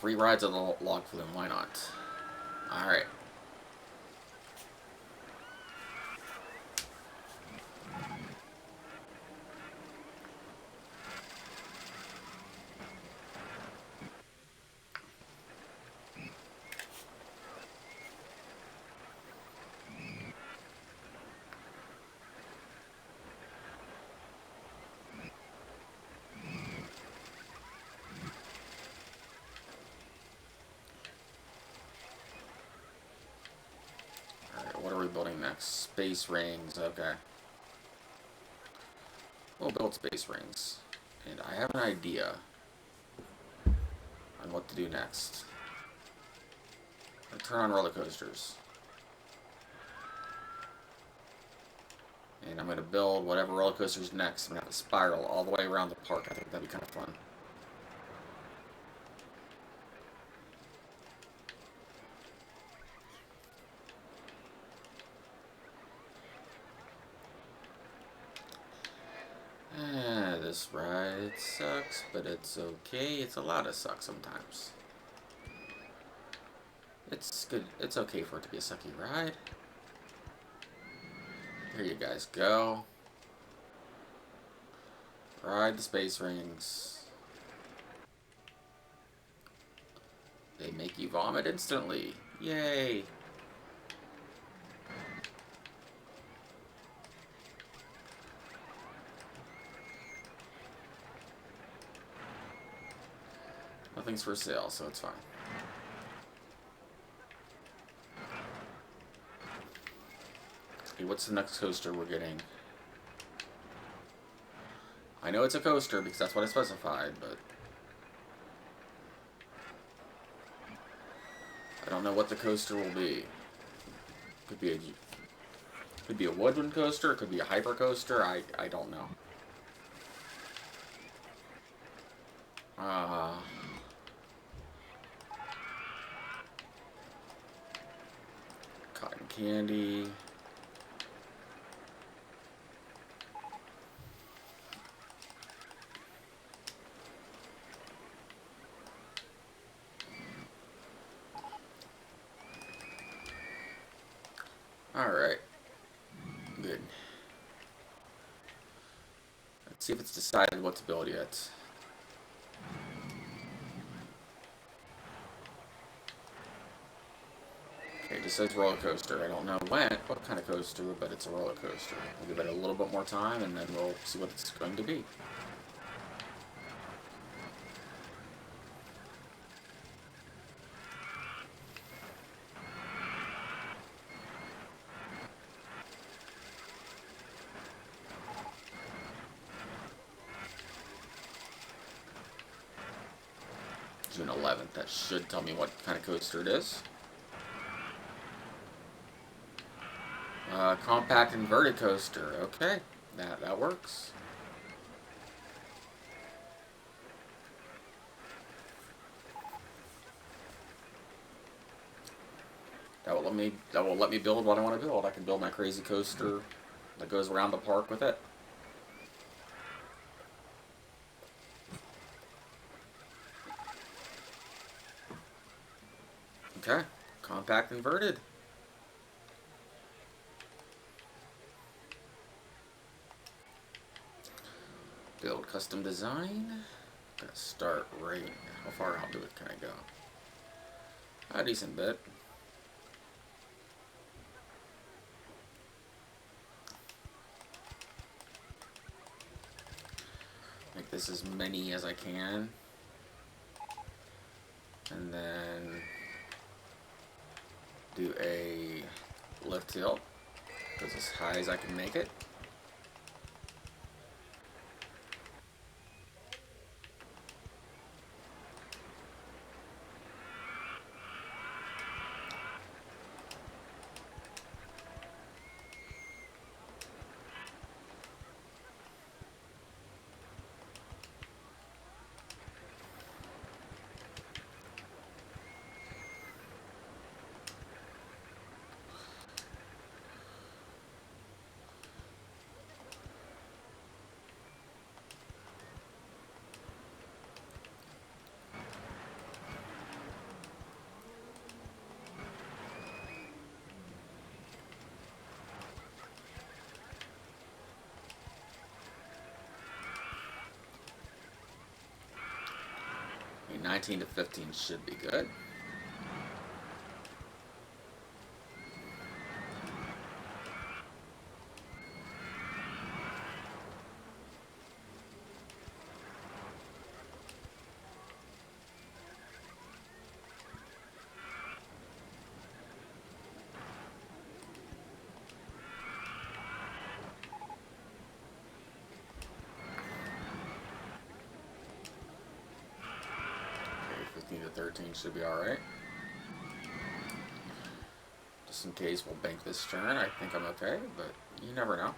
S1: Free rides on the log flume, why not? Alright. What are we building next? Space rings, okay. We'll build space rings. And I have an idea on what to do next. I'll turn on roller coasters. And I'm going to build whatever roller coaster's next. I'm going to have a spiral all the way around the park. I think that'd be kind of fun. This ride sucks, but it's okay. It's allowed to suck sometimes. It's good. It's okay for it to be a sucky ride. Here you guys go. Ride the space rings. They make you vomit instantly. Yay! Nothing's for sale, so it's fine. Okay, what's the next coaster we're getting? I know it's a coaster because that's what I specified, but I don't know what the coaster will be. Could be a woodland coaster, it could be a hyper coaster, I don't know. Cotton candy. Alright. Good. Let's see if it's decided what to build yet. Okay, it just says roller coaster. I don't know what kind of coaster, but it's a roller coaster. We'll give it a little bit more time and then we'll see what it's going to be. June 11th. That should tell me what kind of coaster it is. Compact inverted coaster. Okay, that works. That will let me build what I want to build. I can build my crazy coaster that goes around the park with it. Okay, compact inverted. Build custom design. Gotta start right. How far out can I go? A decent bit. Make this as many as I can. And then do a lift hill. Goes as high as I can make it. A 19 to 15 should be good. Okay, 15 to 13 should be alright. Just in case we'll bank this turn. I think I'm okay, but you never know.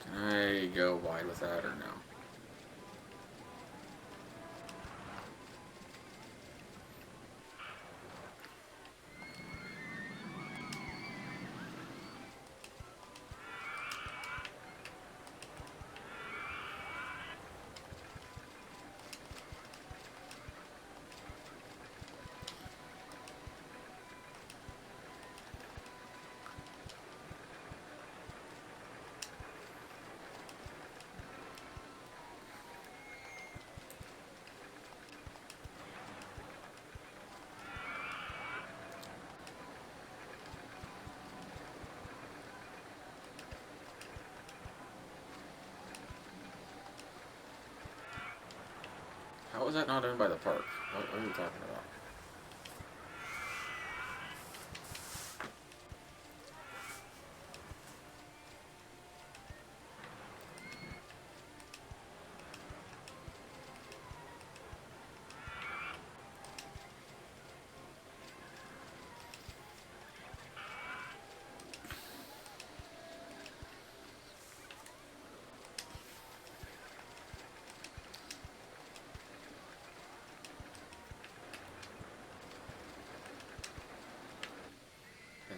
S1: Can I go wide with that or no? How was that not owned by the park? What are you talking about?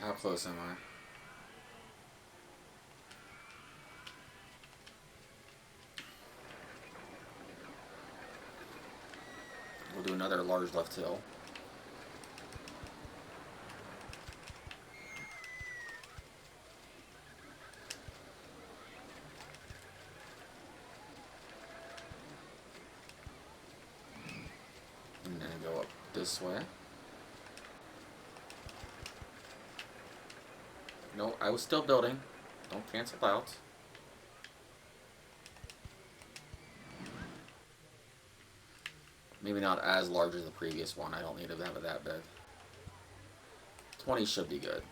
S1: How close am I? We'll do another large left hill. And then go up this way. No, I was still building. Don't cancel out. Maybe not as large as the previous one. I don't need to have it that big. 20 should be good.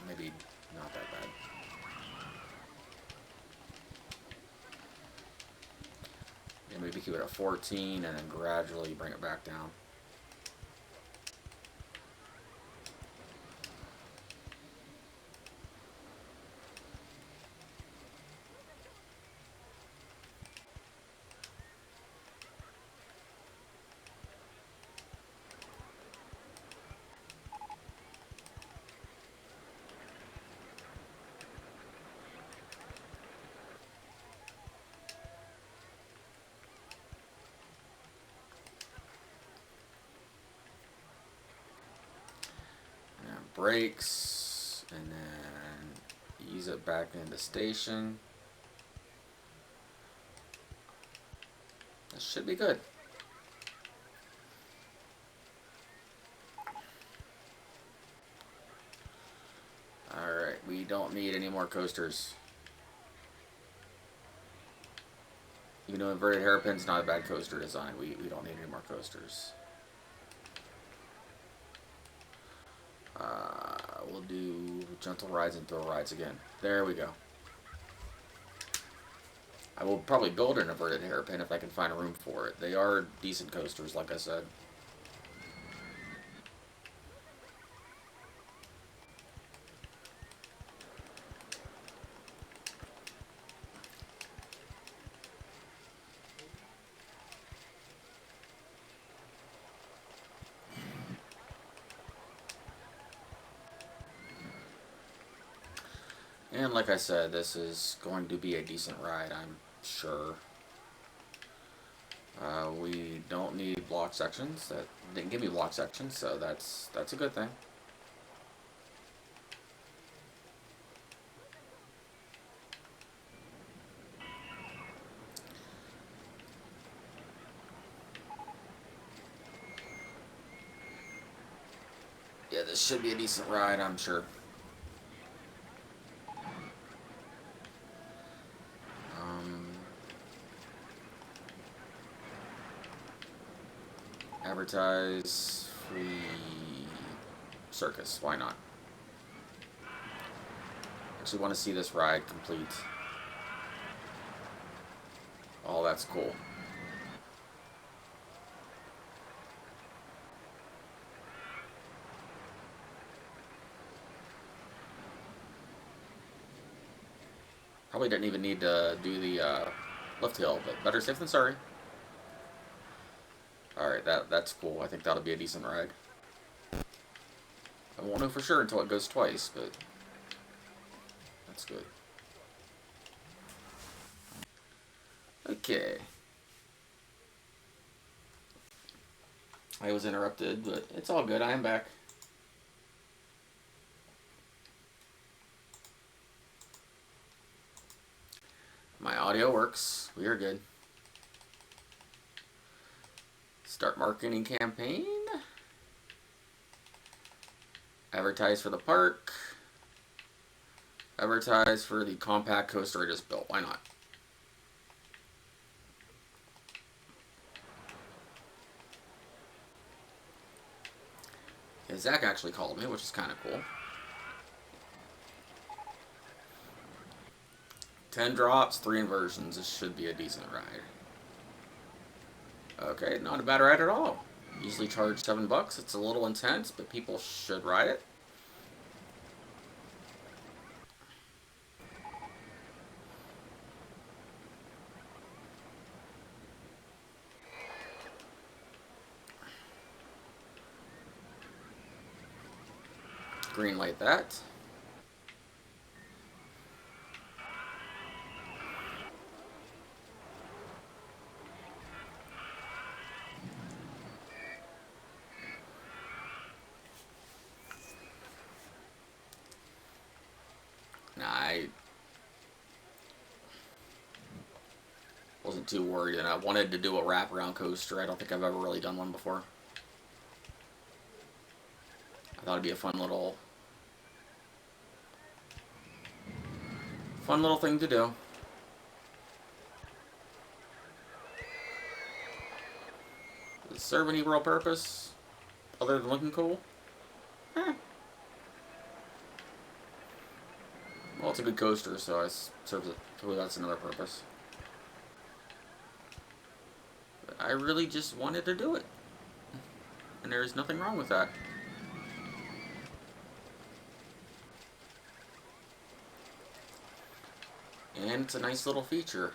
S1: Maybe not that bad. Yeah, maybe keep it at 14 and then gradually bring it back down. Brakes, and then ease it back into station. That should be good. Alright, we don't need any more coasters. Even though inverted hairpin's not a bad coaster design, we don't need any more coasters. We'll do gentle rides and thrill rides again. There we go. I will probably build an inverted hairpin if I can find a room for it. They are decent coasters, like I said. And like I said, this is going to be a decent ride, I'm sure. We don't need block sections. That didn't give me block sections, so that's a good thing. Yeah, this should be a decent ride, I'm sure. Advertise free circus. Why not? Actually want to see this ride complete. Oh, that's cool. Probably didn't even need to do the lift hill, but better safe than sorry. Alright, that's cool. I think that'll be a decent ride. I won't know for sure until it goes twice, but that's good. Okay. I was interrupted, but it's all good. I am back. My audio works. We are good. Start marketing campaign. Advertise for the park. Advertise for the compact coaster I just built. Why not? Yeah, Zach actually called me, which is kind of cool. 10 drops, 3 inversions. This should be a decent ride. Okay, not a bad ride at all. Usually charge $7. It's a little intense, but people should ride it. Green light that. Nah, I wasn't too worried, and I wanted to do a wraparound coaster. I don't think I've ever really done one before. I thought it'd be a fun little thing to do. Does it serve any real purpose other than looking cool? Eh. Well, it's a good coaster, so it serves it. So that's another purpose. But I really just wanted to do it, and there's nothing wrong with that. And it's a nice little feature.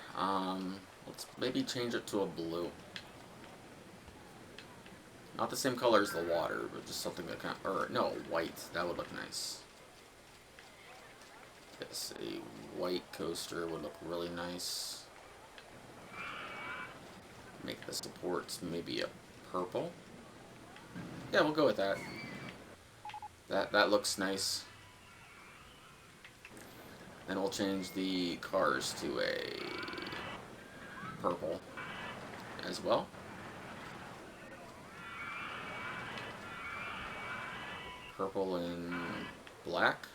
S1: Let's maybe change it to a blue. Not the same color as the water, but just something that kind of, or no, white. That would look nice. Yes, a white coaster would look really nice. Make the supports maybe a purple. Yeah, we'll go with that. That looks nice. Then we'll change the cars to a purple as well. Purple and black.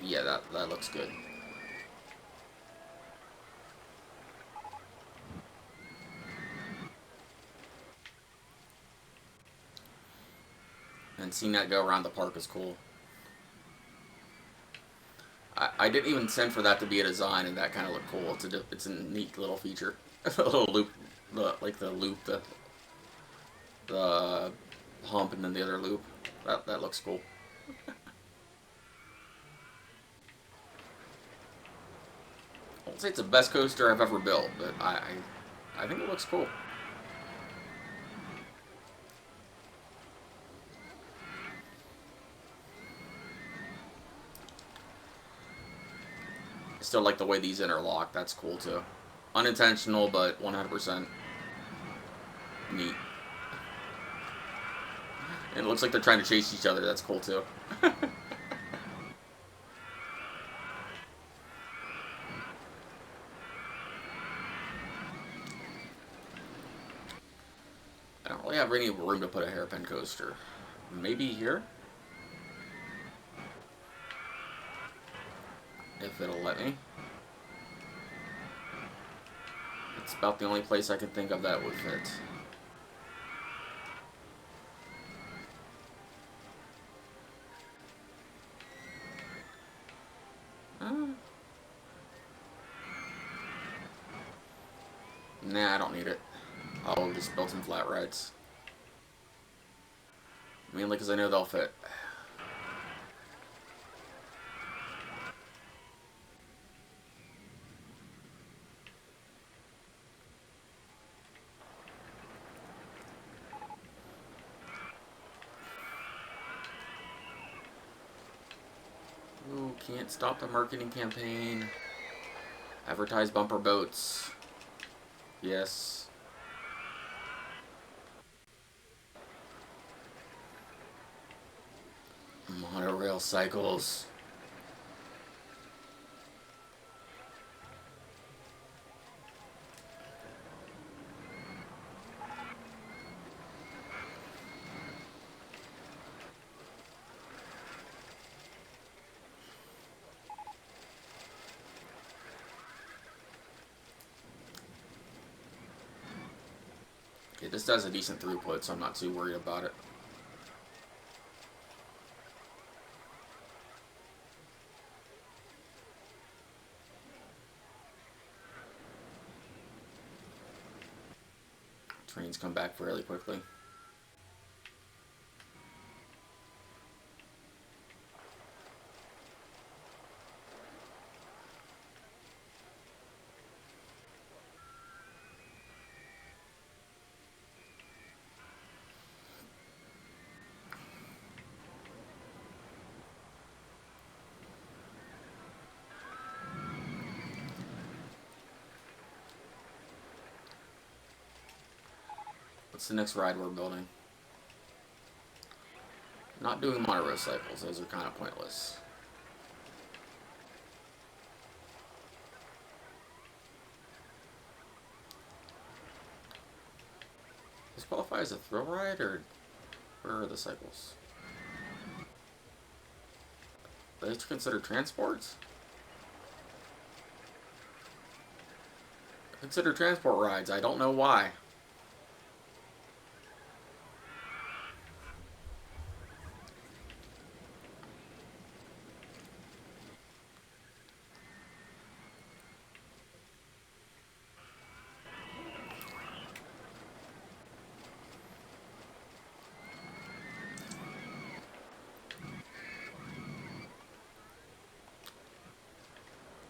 S1: Yeah, that looks good. And seeing that go around the park is cool. I didn't even send for that to be a design, and that kind of looked cool. It's a neat little feature. A little loop, like the loop, the hump, and then the other loop. That looks cool. I won't say it's the best coaster I've ever built, but I think it looks cool. I still like the way these interlock. That's cool too. Unintentional, but 100% neat. And it looks like they're trying to chase each other. That's cool too. I don't really have any room to put a hairpin coaster. Maybe here? If it'll let me. It's about the only place I can think of that would fit. Nah, I don't need it. I'll just build some flat rides. Mainly because I know they'll fit. Ooh, can't stop the marketing campaign. Advertise bumper boats. Yes. Monorail cycles. Okay, this does a decent throughput, so I'm not too worried about it. Trains come back fairly quickly. What's the next ride we're building? Not doing motorcycles. Those are kind of pointless. Does this qualify as a thrill ride, or where are the cycles? Are these considered transports? Consider transport rides. I don't know why.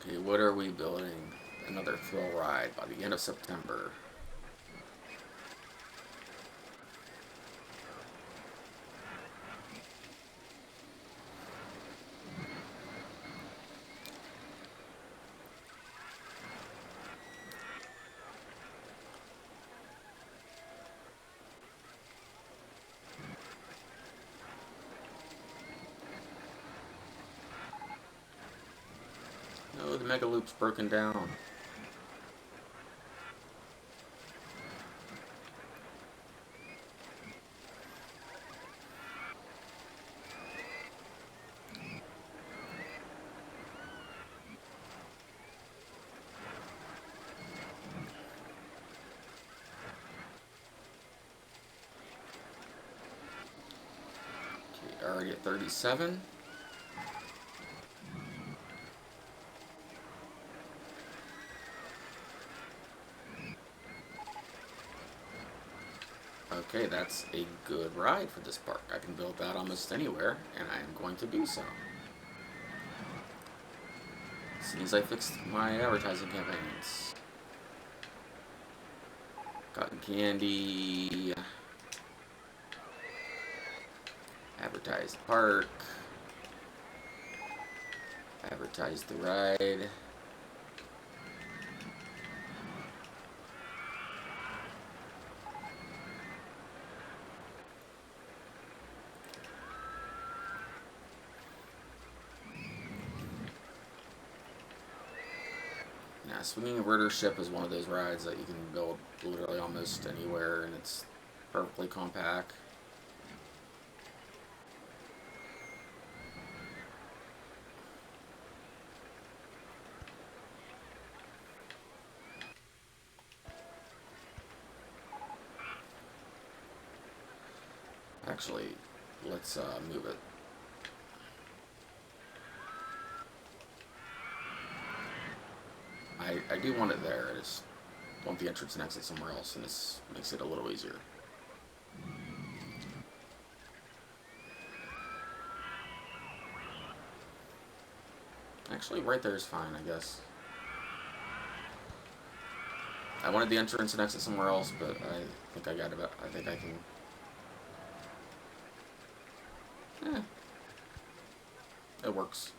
S1: Okay, what are we building? Another thrill ride by the end of September. No, the Mega Loop's broken down. Okay, already at 37. Okay, that's a good ride for this park. I can build that almost anywhere, and I am going to do so. As soon as I fix my advertising campaigns. Cotton candy. Advertise the park. Advertise the ride. Yeah, Swinging Inverter Ship is one of those rides that you can build literally almost anywhere, and it's perfectly compact. Actually, let's move it. I do want it there. I just want the entrance and exit somewhere else, and this makes it a little easier. Actually, right there is fine, I guess. I wanted the entrance and exit somewhere else, but I think I got it. I think I can. Eh, it works.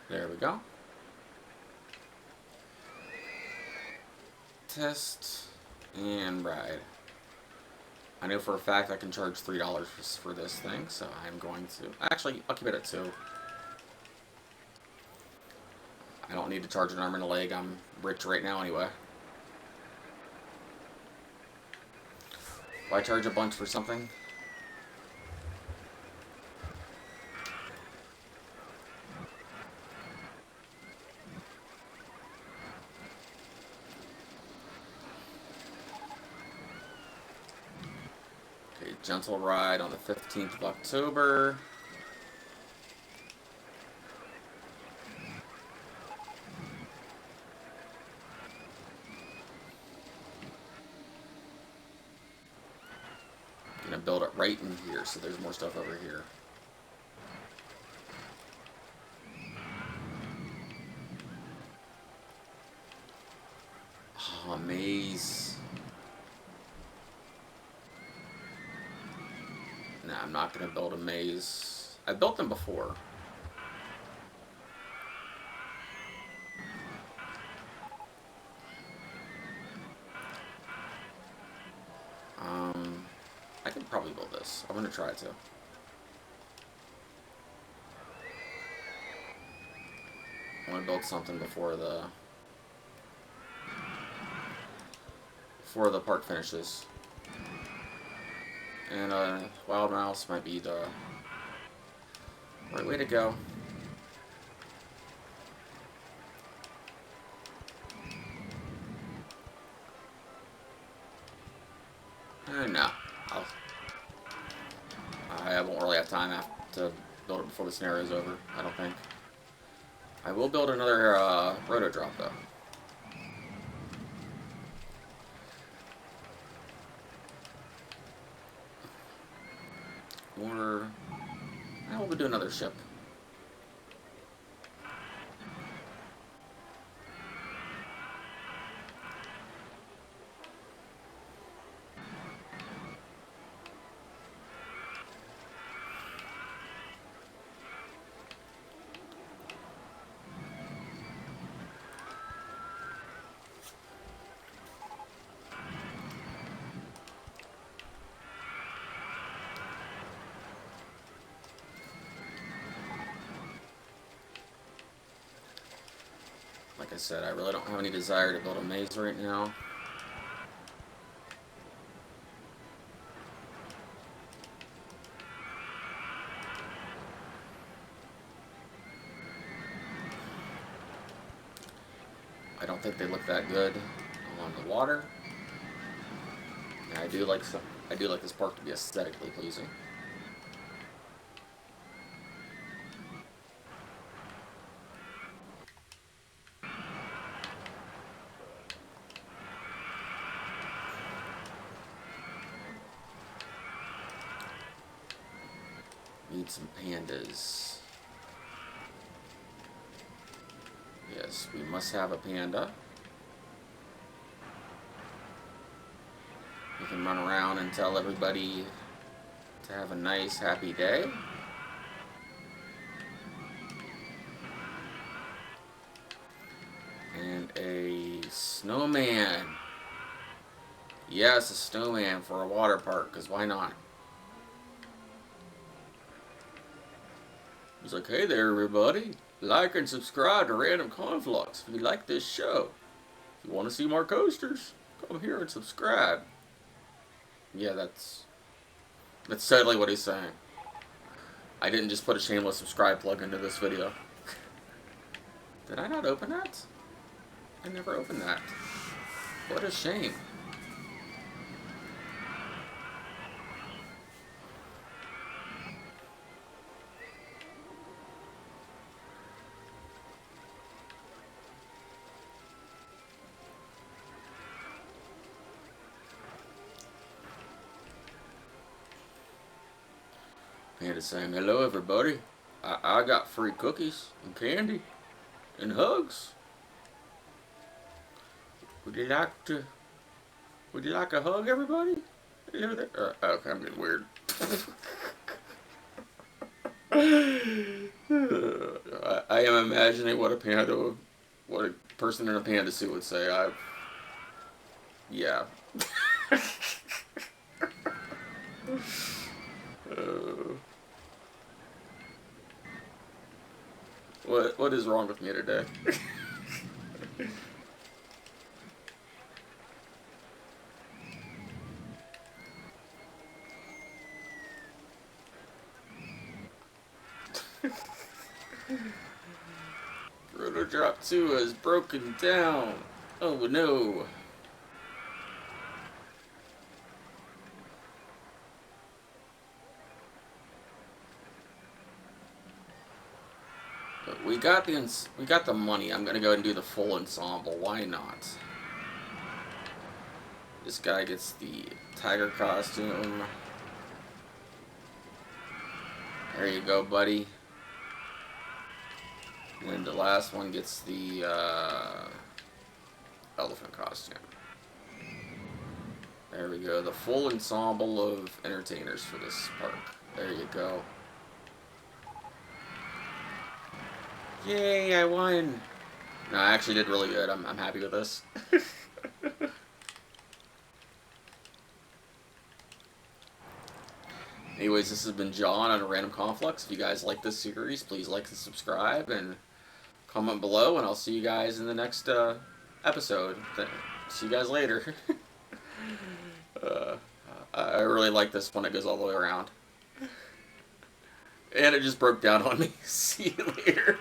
S1: There we go. Test and ride. I know for a fact I can charge $3 for this thing, so I'm going to. Actually, I'll keep it at 2. I don't need to charge an arm and a leg. I'm rich right now anyway. Why charge a bunch for something? Okay, gentle ride on the 15th of October. Gonna build it right in here, so there's more stuff over here. Oh, maze. not going to build a maze. I built them before. I can probably build this. I'm going to try to. I want to build something before the park finishes. And Wild Mouse might be the right way to go. No. I won't really have time to build it before the scenario is over, I don't think. I will build another roto drop, though. Or we'll do another ship. Like I said, I really don't have any desire to build a maze right now. I don't think they look that good on the water. And I do like this park to be aesthetically pleasing. Need some pandas. Yes, we must have a panda. We can run around and tell everybody to have a nice, happy day. And a snowman. Yes, a snowman for a water park, because why not? He's like, hey there, everybody. Like and subscribe to Random Conflux if you like this show. If you want to see more coasters, come here and subscribe. Yeah, that's totally what he's saying. I didn't just put a shameless subscribe plug into this video. Did I not open that? I never opened that. What a shame. Panda saying, hello everybody. I got free cookies and candy and hugs. Would you like a hug, everybody? Hello there. Okay, I'm getting weird. I am imagining what a person in a panda suit would say. Yeah. What is wrong with me today? Roto Drop 2 has broken down. Oh no. But we got the money. I'm gonna go and do the full ensemble. Why not? This guy gets the tiger costume. There you go, buddy. And the last one gets the elephant costume. There we go. The full ensemble of entertainers for this park. There you go. Yay, I won! No, I actually did really good. I'm happy with this. Anyways, this has been John on Random Conflux. If you guys like this series, please like and subscribe and comment below, and I'll see you guys in the next episode. See you guys later. I really like this one. It goes all the way around. And it just broke down on me. See you later.